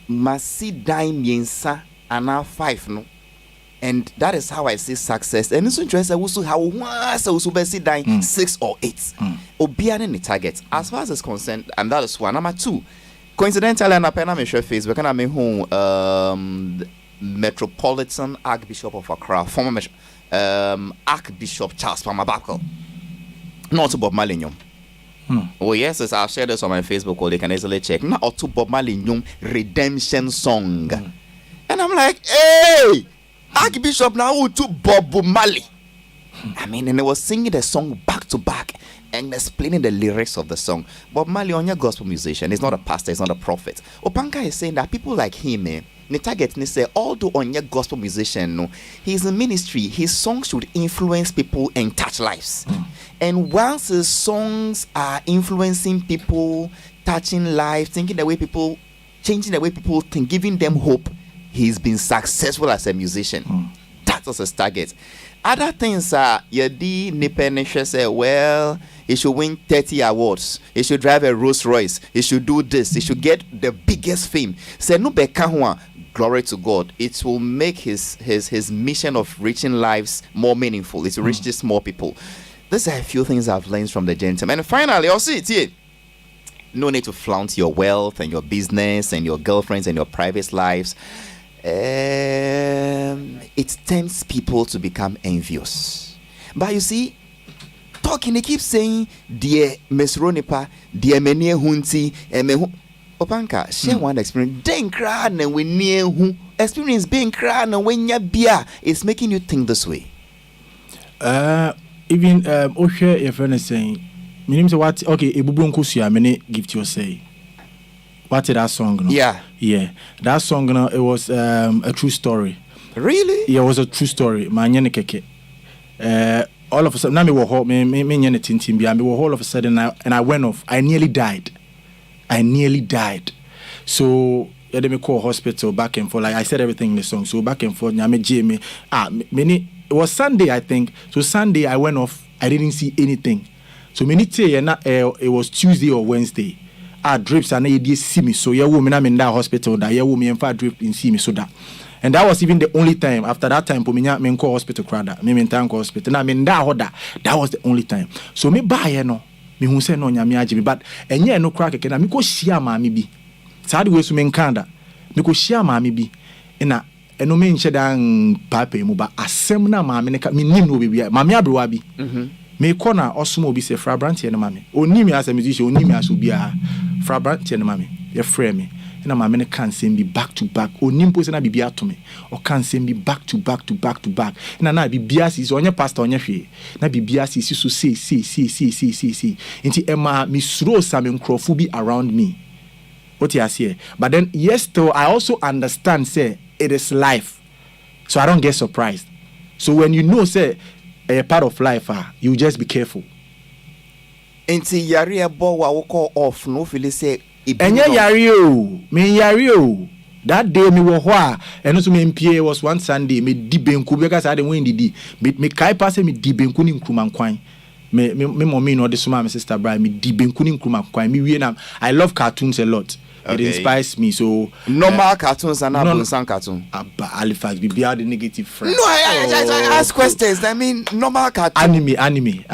masi dime yensa ana 5 no, and that is how I see success. And it's interesting also how once also be 6 or 8 obiane ni target as far as is concerned, and that is one. Number 2, coincidentally and apena me share Facebook and I mean who Metropolitan Archbishop of Accra, former Archbishop Charles Pamabako. Not to Bob Marley. Oh yes, as I've shared this on my Facebook, or they can easily check. Not to Bob Marley redemption song, and I'm like, hey, Archbishop now to Bob Marley. I mean, and they was singing the song back to back and explaining the lyrics of the song. Bob Marley, on your gospel musician, he's not a pastor, he's not a prophet. Opanka is saying that people like him, the target ne say although on your gospel musician, no, he's in ministry, his songs should influence people and touch lives. And once his songs are influencing people, touching lives, changing the way people think, giving them hope, he's been successful as a musician. That was his target. Other things are Yadi Nipenisha say, well, he should win 30 awards, he should drive a Rolls Royce, he should do this, he should get the biggest fame. Say no bekahwa. Glory to God. It will make his mission of reaching lives more meaningful. It will reach just more people. These are a few things I've learned from the gentleman. And finally, I'll see it here. No need to flaunt your wealth and your business and your girlfriends and your private lives. It tempts people to become envious. But you see, talking, they keep saying, dear Miss Ronipa, dear Menie Hunti, Opanka, share one experience. Den cry and when near who experience being crying and when ya beer is making you think this way. Even Osha, your friend is saying, my name is what? Okay, Ebubun Kusia, many gift you say. What is that song? No? Yeah, that song. No, it was a true story. Really? Yeah, it was a true story. My keke. All of a sudden, now me all of a sudden, and I went off. I nearly died. So yeah, they me call hospital back and forth. Like I said everything in the song. So back and forth. It was Sunday, I think. So Sunday I went off. I didn't see anything. So many say na it was Tuesday or Wednesday. Drips and they see me. So yeah, woman, I'm in that hospital. That yeah, woman, and 5 drip in see me so that. And that was even the only time. After that time, me call hospital crowd. Me in hospital. And I mean that was the only time. So me buy no. Me who say no nyame ajibi. But enye no crack again. Me go share maami bi. Sad way so me nkanda. Me go share maami bi. Ena eno me nche dan papa mu ba asem na maami ne ka me nim no bibia. Maami abrewa bi. Me kona osumo bi se fra branch no maami. Onimi asem ji onimi aso bia. Fra branch no maami. Ye frɛ me. Na maame ne kan send be back to back onimpo se na bibia to me o kan send be back to back na bibia si onye pastor onye hwe na bibia si so see nti ema me suro some nkrofo bi around me what you say but then yes though I also understand say it is life so I don't get surprised so when you know say a part of life you just be careful nti yare ebo wa wo call off no feel say enye yari o that day me wo ho a eno so me mpie was one Sunday me di benku because I didn't win the me kai pass me di benku ni nkruma kwan me mommy no de so my sister bra me di benku ni nkruma kwan me wie na I love cartoons a lot. Okay. It inspires me so normal cartoons and some cartoon Halifax be the negative friend. No, I ask questions. I mean normal cartoon. Anime.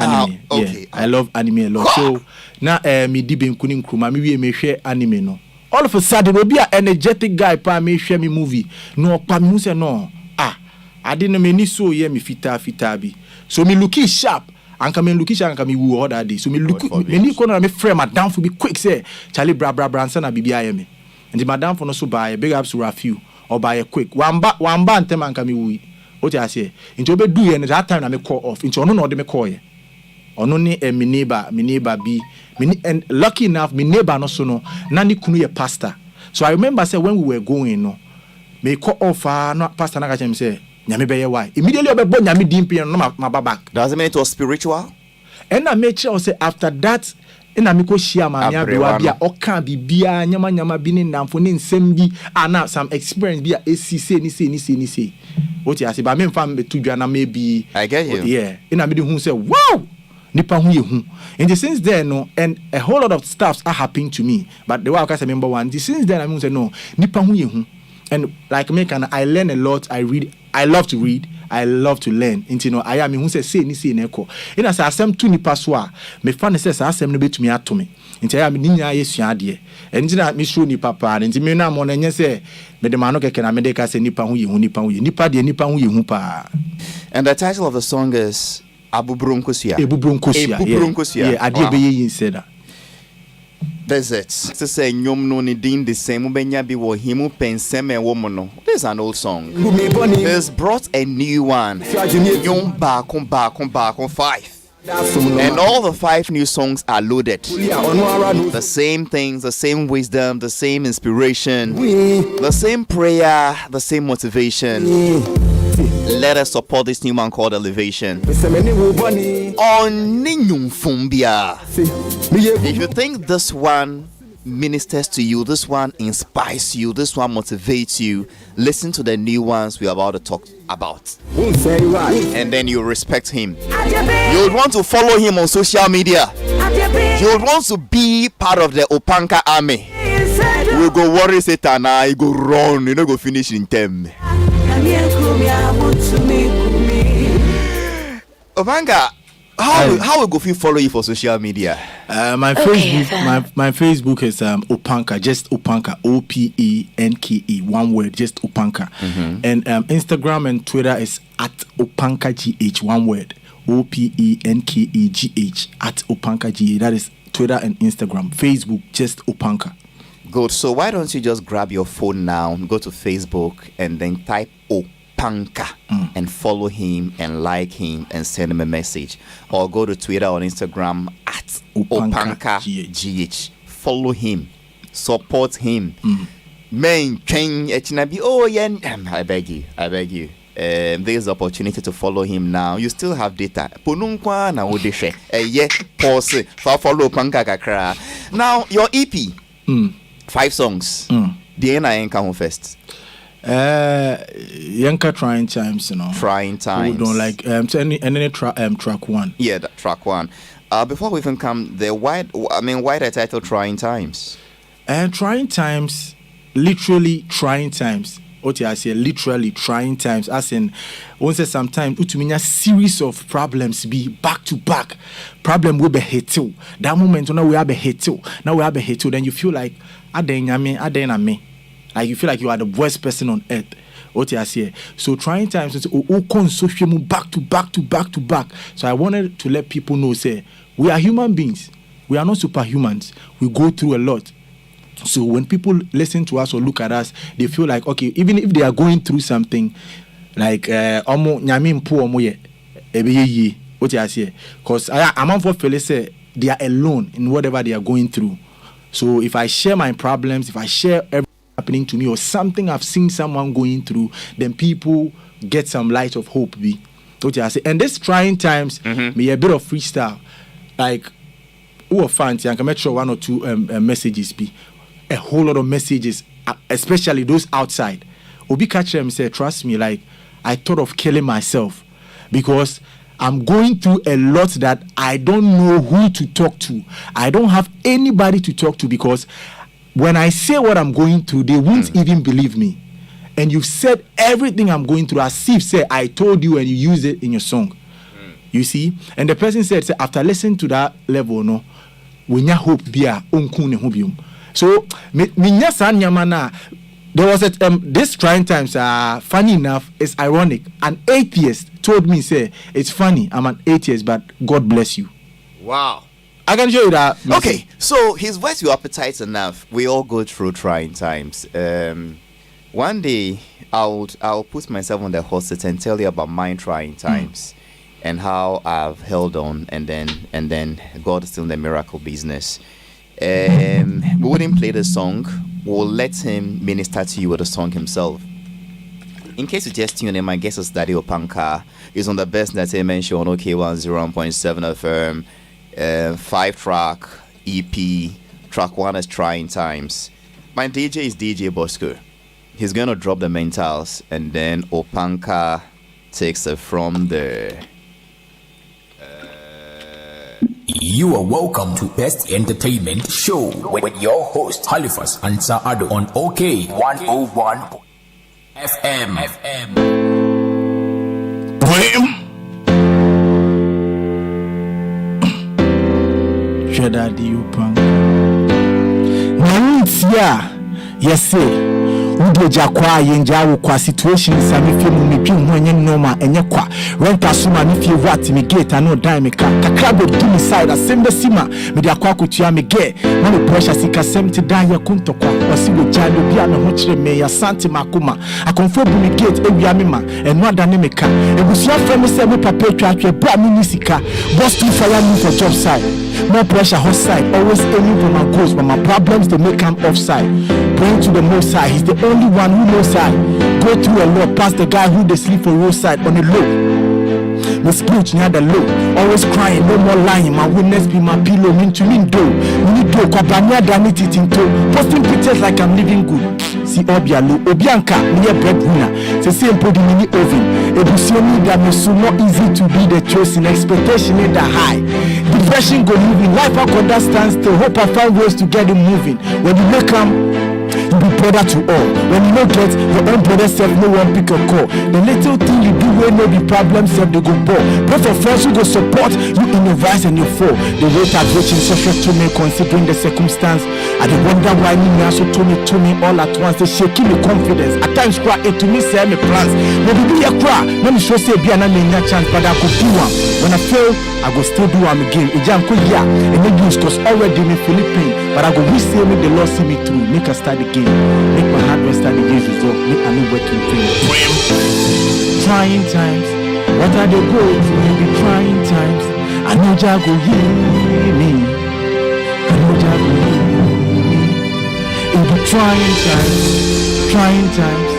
Okay. Yeah, I love anime a lot. So na me di benku ni nkruma me wie me hwe anime no. All of a sudden will be an energetic guy pa me share me movie. No pa me say no. I didn't me ni so ye me fita bi. So me looking sharp. Anka me looking sharp anka me wu other day. So me look me ni kono me frame madam for be quick say Charlie bra answer na bibia ye me. And madam for no so buy big ups to Rafiu or buy a quick. One ba ntem anka me wu. What I say? Into be do ye that time na me call off. Into no de me call ye. Ono ni me neighbor bi and lucky enough me neighbor no so no nani kunu ye pastor. So I remember say when we were going no me call off no pastor na ka say nyame be ye why immediately obebo nyame dimpi no ma back. Does it mean it was spiritual? And I make sure say after that ina me ko share ma me abewa bia oka bibia nyama bi ne namfo ne nsem bi ana some experience bi a esi say ni what you say ba me mfa me tudwa na maybe I get you. Yeah ina me de hu say wow nipa hu ye hu and since then no and a whole lot of stuffs are happening to me but the way I can remember one since then I mean say no nipa hu ye hu and like me can I learn a lot. I love to read, I love to learn. And you know I am who say ni eko ina say asem tu nipa so a me fa ne say asem no betumi ato me nti I am ni nya yesua de and you know me show nipa pa nti me na mo na nya say me de ma no keke na me de ka say nipa hu ye hu nipa hu ye hu pa. And the title of the song is Ebubronkosia. Yeah, ade be yin said that. Visit. To say nyom no ni din the same ubenya bi wo himu pensem e wo no. This is an old song. He's brought a new one. Nyom back 5. And all the 5 new songs are loaded. The same things, the same wisdom, the same inspiration, the same prayer, the same motivation. Let us support this new man called Elevation. On Ninyum Fumbia. If you think this one ministers to you, this one inspires you, this one motivates you, listen to the new ones we're about to talk about. And then you respect him. You would want to follow him on social media. You would want to be part of the Opanka army. We go worry Satan, I go run, you know, go finish in them. Opanka, how will go follow you for social media? My Facebook is Opanka, just Opanka, OPENKE, one word, just Opanka. And Instagram and Twitter is at OpankaGH, one word, OPENKEGH, at OpankaGH. That is Twitter and Instagram. Facebook, just Opanka. Good. So why don't you just grab your phone now, go to Facebook, and then type Opanka and follow him and like him and send him a message, or go to Twitter or Instagram at OpankaGH. Follow him, support him. Man, oh yeah, I beg you. There is opportunity to follow him now. You still have data. Follow Opanka kakra. Now your EP. 5 songs. The end come first. Yanka Trying Times, you know. Trying Times. We don't like any track 1. Yeah, that track 1. before we even come, why the title Trying Times? Trying times, literally trying times. What I say, literally trying times. As in, once sometimes, utuminya series of problems be back to back. Problem will be hit. That moment, now we have a hit. Now we have a hit. Then you feel like, me. Like you feel like you are the worst person on earth. What I say. So trying times, back to back to back to back. So I wanted to let people know, say, we are human beings. We are not superhumans. We go through a lot. So when people listen to us or look at us, they feel like, okay, even if they are going through something, like what I say, because I'm for Phyllis say they are alone in whatever they are going through. So if I share my problems, if I share everything happening to me or something I've seen someone going through, then people get some light of hope. What I say, and this trying times, me a bit of freestyle, like who are fans, I can make sure one or two messages be. A whole lot of messages, especially those outside. Obi catch them say, trust me, like I thought of killing myself because I'm going through a lot that I don't know who to talk to. I don't have anybody to talk to because when I say what I'm going through, they won't even believe me. And you've said everything I'm going through as if say I told you and you use it in your song. You see? And the person said, say, after listening to that level, no, when you hope bia onkune hobium. So, there was this trying times. Funny enough, it's ironic. An atheist told me, "Say it's funny. I'm an atheist, but God bless you." Wow! I can show you that. Okay, so his words were appetite enough. We all go through trying times. One day, I'll put myself on the hot seat and tell you about my trying times and how I've held on, and then God is still in the miracle business. We wouldn't play the song. We'll let him minister to you with the song himself. In case you just tune in, my guest is Daddy Opanka. He's on the best entertainment show on OK101.7 FM. 5-track EP. Track 1 is Trying Times. My DJ is DJ Bosco. He's going to drop the mentals, and then Opanka takes it from there. You are welcome to Best Entertainment Show with your host Halifax Ansah Addo on OK 101 FM. Daddy Opanka. Yes, sir. Udoja kwa yenja wo kwa situation sami fi mu me dwin ho enye normal enye kwa renta suma me fi what me gate no dime me ka kakrabo do me side asem be sima me dia kwa kotua me ge na me pressure sika sem te dan ye kuntokwa osi wo jalo bia me ho kire me ya santi makoma akonfo bu me gate ewia me ma eno adane me ka ebusia fra me se me papa twatwe bra me ni sika boss to fire me for job side more pressure hot side always aiming for my goals but my problems they make am offside praying to the most high he's the only one who knows I go through a lot past the guy who they sleep for roadside on the low. My speech near the low, always crying, no more lying. My witness be my pillow, mean to me do. Me do, kwabanya dani titinto. Posting pictures like I'm living good. See Obia low, Obianka, me a breadwinner. Say same put in the oven. Ebusio me that me so not easy to be the chosen. Expectation in the high. Depression go living, life I understand still. Hope I find ways to get it moving. When you make you be brother to all. When you don't get your own brother self, no one pick a call. The little thing you do when no be problem self, they go ball. Pray for friends who go support you in your rise and your fall. The rate at which in social to me, considering the circumstance. I dey wonder why me also to me all at once. They shaking me confidence. At times cry it to me say me plans. Maybe be a cry. Let me show say be an chance, but I could do one. When I fail, I go still do one again. Ejam ko ya, and no use cause already me feeling pain. But I go wish say me the Lord see me through. Make a start again. Make my heart rest at the gates result. Make I know where to think. Trying times. What are they going through? Be trying times. I know Jah go hear me. I know Jah go hear me. It be trying times. Trying times.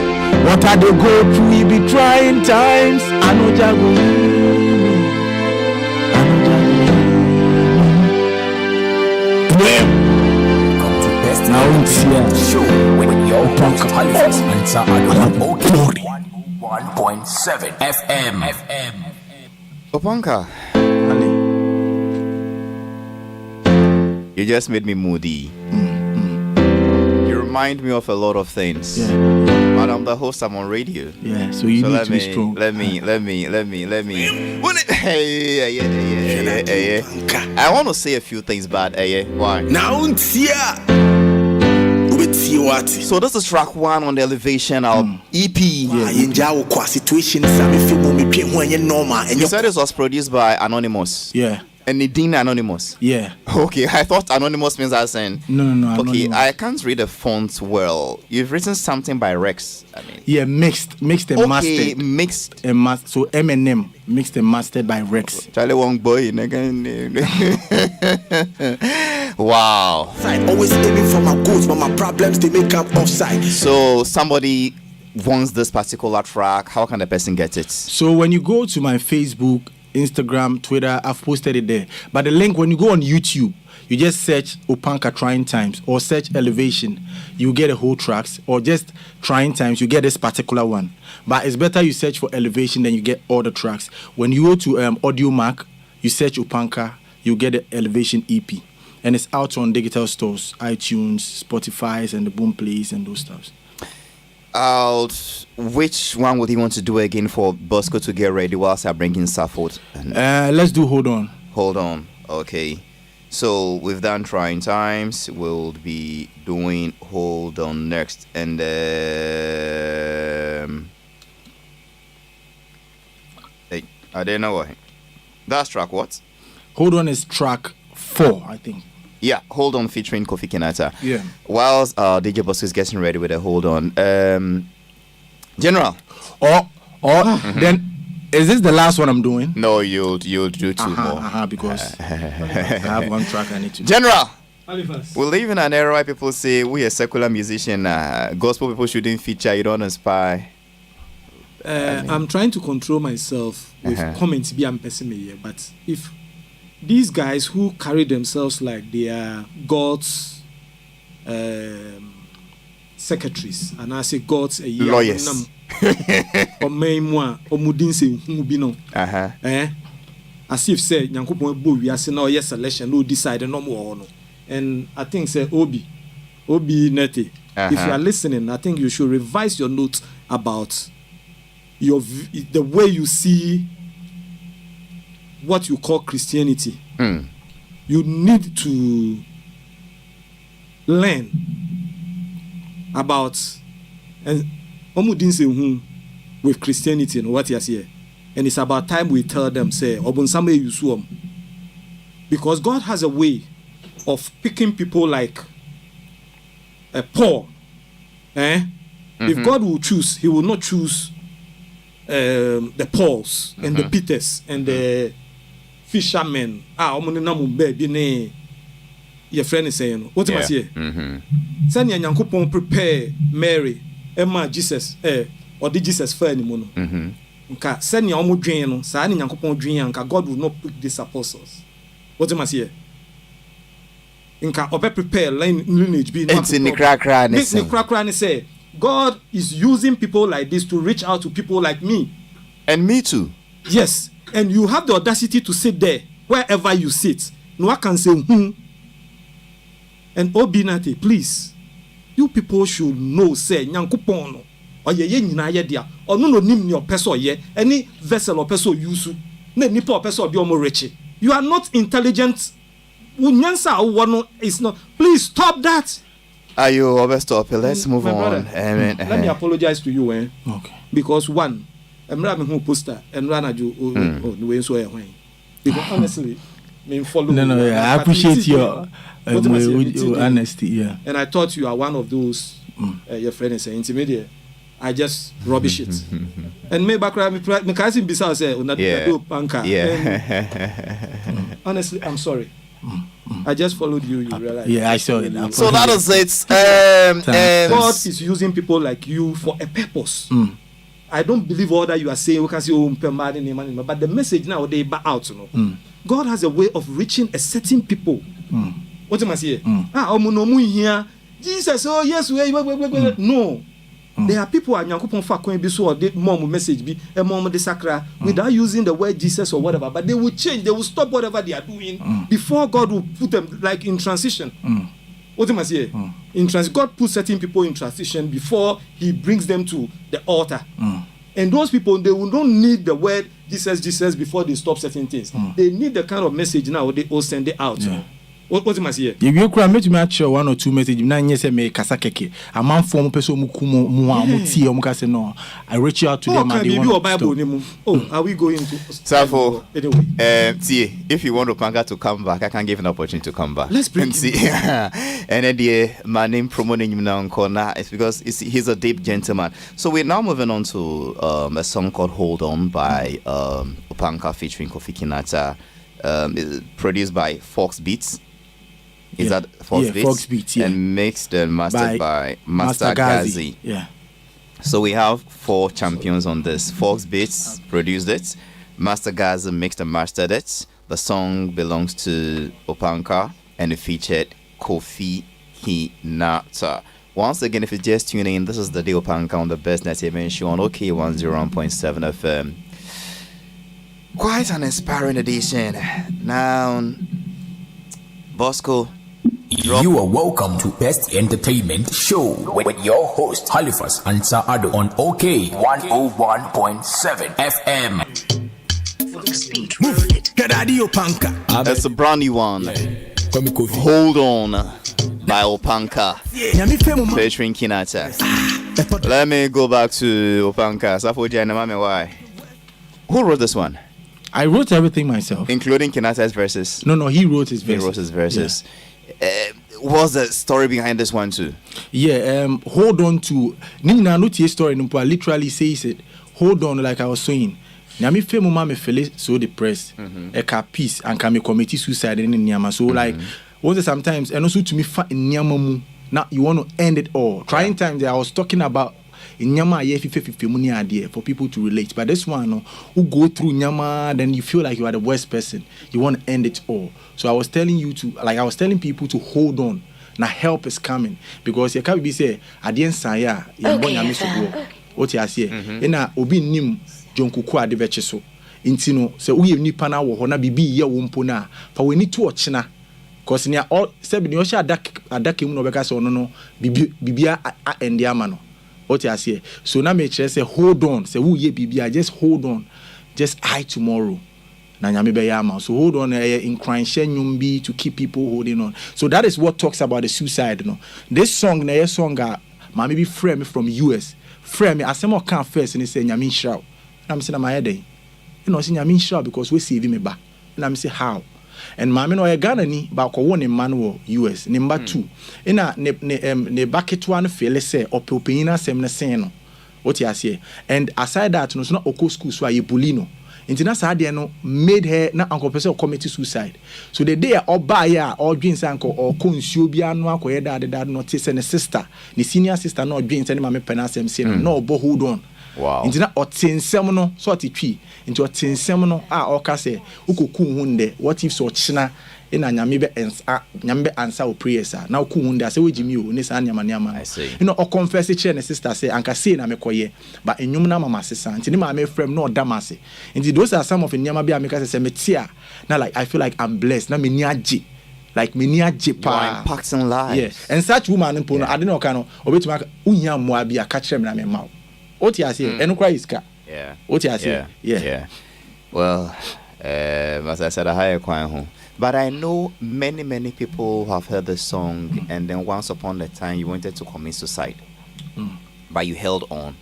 What are they going through? It be trying times. I know Jah go hear me. I know Jah go hear me. Now it's here. Show with your host Halifax Ansah Addo on OK 101.7 FM. Opanka, You just made me moody. You remind me of a lot of things. Yeah. But I'm the host. I'm on radio. Yeah. So you need to be strong. Let me. I want to say a few things, but why? Now, So this is track 1 on the Elevation EP. situation. You said this was produced by Anonymous. Yeah. And Nadine Anonymous. Yeah. Okay, I thought Anonymous means I saying. No. Okay, Anonymous. I can't read the font well. You've written something by Rex. I mean. Yeah, mixed and mastered. Mixed. So M&M mixed and mastered by Rex. Charlie Wong boy again. Wow. Always aiming for my goals, but my problems they make up offside. So somebody wants this particular track. How can the person get it? So when you go to my Facebook, Instagram, Twitter, I've posted it there. But the link, when you go on YouTube, you just search Opanka Trying Times or search Elevation. You get the whole tracks, or just Trying Times, you get this particular one. But it's better you search for Elevation than you get all the tracks. When you go to Audio Mac, you search Opanka, you get the Elevation EP. And it's out on digital stores, iTunes, Spotify, and the Boom Plays and those stuff. Which one would you want to do again for Bosco to get ready whilst I bring in Safford? Let's do Hold On. Hold On. Okay. So we've done Trying Times. We'll be doing Hold On next. And I don't know what. That's track what? Hold On is track 4, I think. Yeah, Hold On featuring Kofi Kinata. Yeah. Whilst DJ Bosco is getting ready with a Hold On. General. Or then is this the last one I'm doing? No, you'll do 2 more. Because I have one track I need to do. General. Halifax. We live in an era where people say we are secular musician. Gospel people shouldn't feature. You don't inspire. I'm trying to control myself with comments be I'm pessimistic, but if these guys who carry themselves like they are God's secretaries, and I say God's lawyers, or as if say Nyankopon bo wi ase na o yes selection no decide no more no, and I think say Obi Nete, if you are listening, I think you should revise your notes about the way you see what you call Christianity. You need to learn about with Christianity and what you see. And it's about time we tell them, say, because God has a way of picking people like Paul. If God will choose, he will not choose the Pauls and the Peters and the fishermen. Your friend is saying, what am I saying? Send Nyankopon prepare Mary, Emma, Jesus, or did Jesus fair anymore? Nka send your own dream, no, San Nyankopon dream, and God will not pick these apostles. What am I saying? Nka obe prepare lineage be it's in the crack and say God is using people like this to reach out to people like me. And me too. Yes. And you have the audacity to sit there, wherever you sit. No one can say, And Obinate, please, you people should know, say, Nyankopon, or ye nyina ye dia, or no nim your person ye, any vessel or person use, ne nipo person be more rich. You are not intelligent. Unyansa is not. Please stop that. Are you over stop? Let's move on. Let me apologize to you, Okay. Because one, I'm running who poster and run at you the way so because honestly, follow. No, I appreciate your honesty, yeah. And I thought you are one of those your friend is saying intermediate. I just rubbish it. And maybe back me because in Bissau say honestly, I'm sorry. I just followed you realize. Yeah, I saw it. So that is it. God is using people like you for a purpose. I don't believe all that you are saying. We can say, but the message now they back out. God has a way of reaching a certain people. What am I saying? Here? Jesus, oh yes, no. There are people at Nyankopon fa kwan bi so or they mom message bi e mom de sakra without using the word Jesus or whatever, but they will change, they will stop whatever they are doing before God will put them like in transition. What am I saying? God puts certain people in transition before he brings them to the altar. And those people, they will don't need the word Jesus before they stop certain things. They need the kind of message now they will send it out. What am I saying? If you could make me sure 1 or 2 messages, now you say me kasa keke. A man form person mukumo muamuti omukase no. I reach out to them and they want to. Oh, are we going to? So anyway, if you want Opanga to come back, I can give an opportunity to come back. Let's bring and see. And then my name promoting him now in corner is because he's a deep gentleman. So we're now moving on to a song called "Hold On" by Opanga featuring Kofi Kinata, produced by Fox Beats. Is that Fox Beats? Fox Beats, yeah. And mixed and mastered by Master Gazi. Yeah. So we have 4 champions on this. Fox Beats produced it. Master Gazi mixed and mastered it. The song belongs to Opanka and it featured Kofi Kinata. Once again, if you're just tuning in, this is the day Opanka on the Best Net Event Show on OK 101.7 FM. Quite an inspiring edition. Now, Bosco. You are welcome to Best Entertainment Show with your host Halifax Ansah Addo on OK 101.7 FM. Move it. Get Radio Panka. That's a brand new one. Hold On by Opanka featuring Kinata. Let me go back to Opanka. Why? Who wrote this one? I wrote everything myself, including Kinata's verses. No, he wrote his verses. He wrote his verses. Yeah. What's the story behind this one too? Yeah, hold on to Nina no tie story no literally says it. Hold on, like I was saying. Nyame fe mo ma me feel so depressed. Eka peace and can me commit suicide in nyama. So like what sometimes and also to me fa nyama mu. Now you want to end it all. Trying times I was talking about in nyama ye 50 money idea for people to relate, but this one who go through nyama, then you feel like you are the worst person, you want to end it all. So I was telling people to hold on. Now help is coming because you can't be say Ansah ya nyame so go what you say na obi nim jonkuku ade beche so intino say uye nipa na wo ho na bibi ye wo mpo na fa we ni to ochina cause ne all say bi ne o sha adake mu no beka say no bibia endi ama no what you say. So now me say hold on, say uye bibia, just hold on, just eye tomorrow. So hold on, in crying to keep people holding on. So that is what talks about the suicide. This song, my maybe friend from US, friend me, I say more can first and he say Nyamin Shroud. I'm saying my head, say Nyamin Shroud because we save me back. And I'm say how. And mama no Ghana ni ba ko won Emmanuel US number 2 ina ne bucket one feel say opopina sem na sen no what you say. And aside that no so na oko school so aye bully no intina sa de no made her na anko person commit suicide. So the day oba ya or dwin say anko or konsuo bia no akoye dad no te say ne sister ne senior sister no dwin say ne mama penasem say no obo hold on. Wow. Intina otensem no so otitwi into otensem no oka say ukoku hunde what if so china ina nyame be answer o prayers na ukoku hunde say wejimi o ne sa nyama I see. O confess che ne sister say anka say na mekoye but enwum na mama sesa ntini ma me frem no damase nti those are some of the nyama bia meka say metia na like I feel like I'm blessed na me ni age like me ni age pa impacting lives. Yes. And such woman mpo no ade no ka no obetuma unya moa bia ka kire me na me ma what you say? Yeah. What you say? Yeah. Well, as I said, I hire quite home. But I know many people have heard the song, and then once upon a time you wanted to commit suicide, but you held on.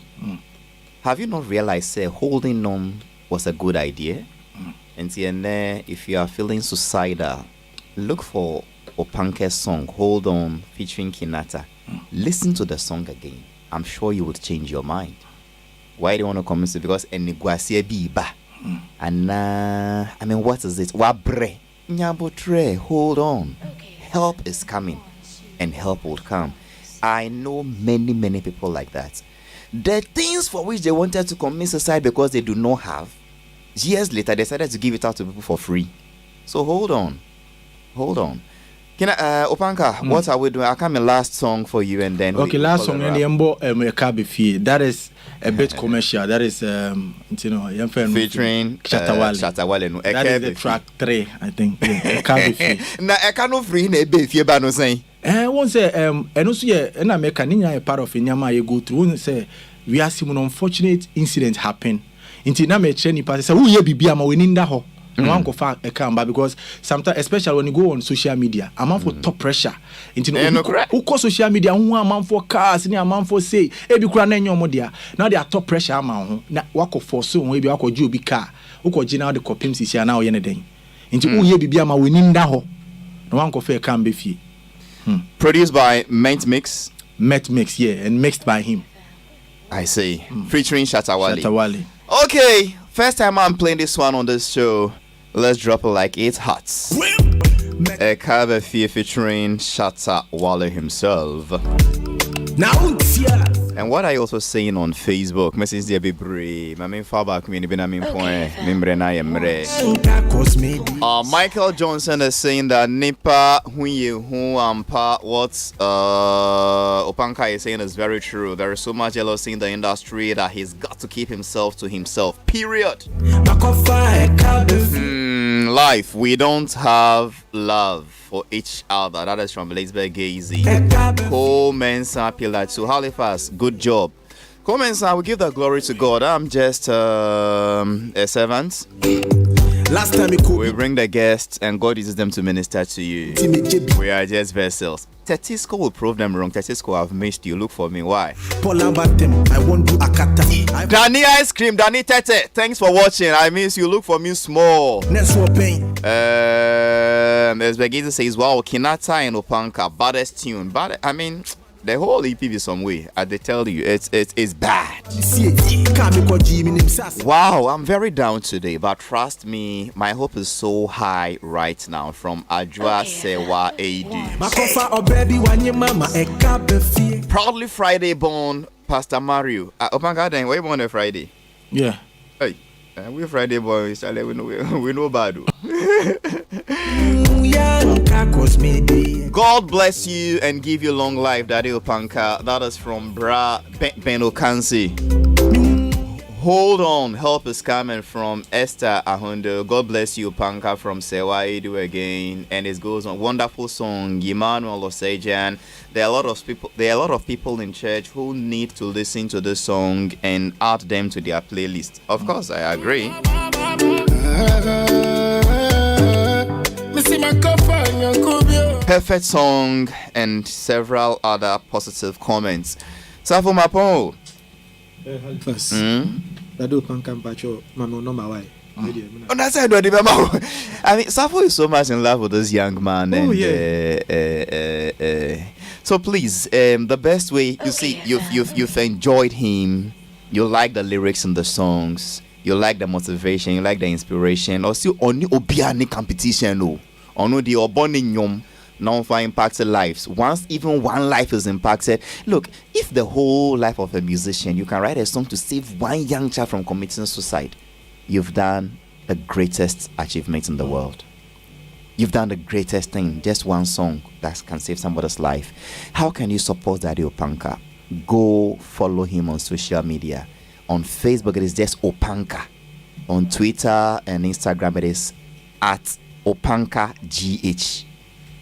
Have you not realized, say, holding on was a good idea? And then, if you are feeling suicidal, look for Opanka's song, "Hold On," featuring Kinata. Listen to the song again. I'm sure you would change your mind. Why do you want to comment? Because eniguasia biba. And I mean, what is it? Wabre. Nyabotre. Hold on. Help is coming. And help will come. I know many people like that. The things for which they wanted to commit suicide because they do not have, years later, they decided to give it out to people for free. So hold on. Opanka, what are we doing? I come a last song for you and then. Okay, last song in the Embo Ekabe. That is a bit commercial. That is featuring Shatawale. That is the track 3, I think. Ekabe. Na Ekano free na ebe fie ba no say. Won say and also na America ninya a part of Nyama you go through. Won say we are seeing an unfortunate incident happen. Inti na me che nipa say who ye bibia ma we ninda ho. No go far because sometimes, especially when you go on social media, a man for top pressure. Who call social media? Who a man for cars? Ni a man for say, "Ebi kura na enyo modia." Now they are top pressure man. Na wako for so we be wako ju bi car. Who call Gina the copim sisi na o ye ne den. Inti who ye bibia ma we ninda ho. No one go fair can be fie. Produced by Met Mix, yeah, and mixed by him. I say, featuring Shatawale. Okay, first time I'm playing this one on this show. Let's drop it like it's hot. Ekabe Fie featuring Shatawale himself. And what I also saying on Facebook, message there be brave. I mean, far back me been I mean point. Michael Johnson is saying that Nipa who ampa what's Opanka is saying is very true. There is so much jealousy in the industry that he's got to keep himself to himself. Period. Life, we don't have love for each other. That is from Leesburg Gazy. Ansah Pillar to Halifax. Good job. Ansah, we give the glory to God. I'm just a servant. Last time we bring the guests and God uses them to minister to you. We are just vessels. Tetisco will prove them wrong. Tetisco have missed you. Look for me. Why? Danny Ice Cream, Danny Tete. Thanks for watching. I miss you. Look for me small. As Begisa says, wow, Kinata and Opanka, baddest tune. But I mean, the whole EP is some way. I they tell you, it's bad. Wow, I'm very down today, but trust me, my hope is so high right now. From Ajwa Sewa AD. Proudly Friday born, Pastor Mario. Opanka, then where you born on Friday? Yeah. Hey, we Friday boys. We know bad. God bless you and give you long life, Daddy Opanka. That is from Bra Beno Kansi. Hold on, help is coming from Esther Ahondo. God bless you, Opanka, from Sewa Edu again. And it goes on. Wonderful song, Emmanuel Osejan. There are a lot of people in church who need to listen to this song and add them to their playlist. Of course, I agree. Perfect song and several other positive comments. Safo Mapo. Addo Pankampacho, Mama no my wife. I mean, Safo is so much in love with this young man. So please, the best way you see you've enjoyed him. You like the lyrics in the songs. You like the motivation. You like the inspiration. Or see only obiani competition. No, only the oboning yom. Now for impacted lives. Once even one life is impacted, look, if the whole life of a musician, you can write a song to save one young child from committing suicide, you've done the greatest achievement in the world. You've done the greatest thing. Just one song that can save somebody's life. How can you support Daddy Opanka? Go follow him on social media. On Facebook, it is just Opanka. On Twitter and Instagram, it is at Opanka GH.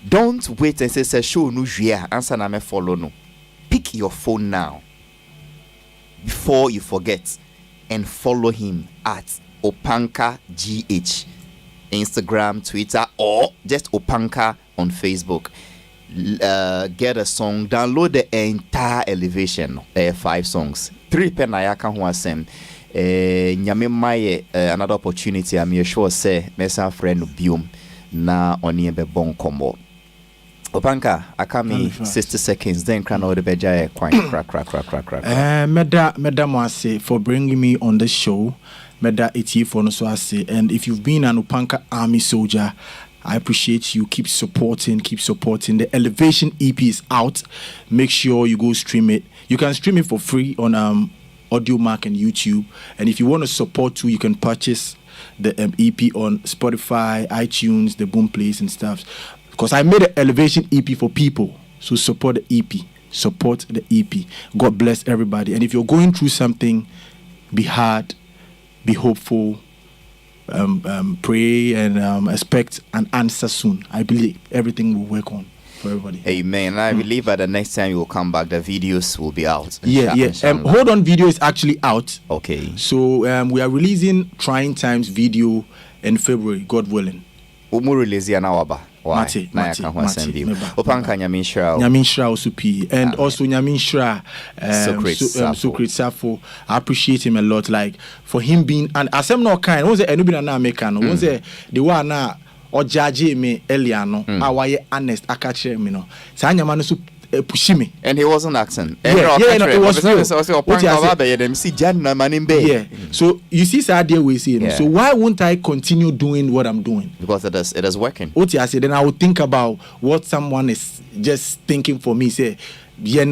Don't wait and say show no jia answer na me follow no. Pick your phone now before you forget and follow him at Opanka GH, Instagram, Twitter, or just Opanka on Facebook. Get a song, download the entire Elevation, 5 songs, 3 pen ayaka ho asem. Nyame maye another opportunity. I'm sure say mesa friend biom na oni be bon combo. Opanka, akami 60 seconds, then can order beja crack. Meda Mwase for bringing me on the show. Meda iti for no so I say. And if you've been an Opanka army soldier, I appreciate you. Keep supporting. The Elevation EP is out. Make sure you go stream it. You can stream it for free on Audio Mac and YouTube. And if you want to support too, you can purchase the EP on Spotify, iTunes, the Boom Place and stuff. Because I made an elevation EP for people. So support the EP. Support the EP. God bless everybody. And if you're going through something, be hard, be hopeful, pray and expect an answer soon. I believe everything will work on for everybody. Amen. I believe by the next time you will come back, the videos will be out. Yeah. Hold on, video is actually out. Okay. So we are releasing Trying Times video in February, God willing. Umu release ya na waba. Mate. Opanka Nyaminshra. Nyaminshra also P. And also Nyaminshra Socrates Safo. I appreciate him a lot. Like for him being and as I'm not kind, was it anybody na American? Was it the one na or judge me Eliano? I was honest, I catch him, you know. Sanyamano so push me. And he wasn't acting. Yeah, it was real. Yeah. So you see, Sadia we see. So why won't I continue doing what I'm doing? Because it is working. What I said, then I would think about what someone is just thinking for me. Say, no.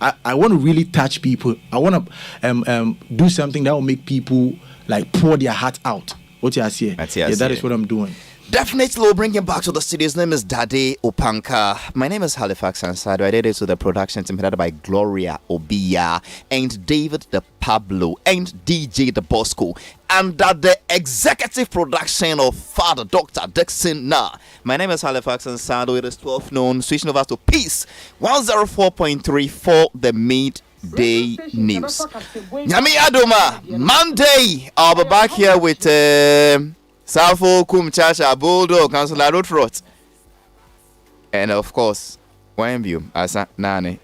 I want to really touch people. I want to do something that will make people like pour their heart out. What I say? That is what I'm doing. Definitely, we'll bring him back to the studio. His name is Dade Opanka. My name is Halifax Ansah. I did it to the production team headed by Gloria Obia and David the Pablo and DJ the Bosco. Under the executive production of Father Dr. Dixon Na. My name is Halifax Ansah. It is 12 noon. Switching over to Peace 104.3 for the midday news. Nyami Adoma, Monday. I'll be back here with Safo Kumchacha Bulldog Councilor Rotrot. And of course, Wembu Asa Nane.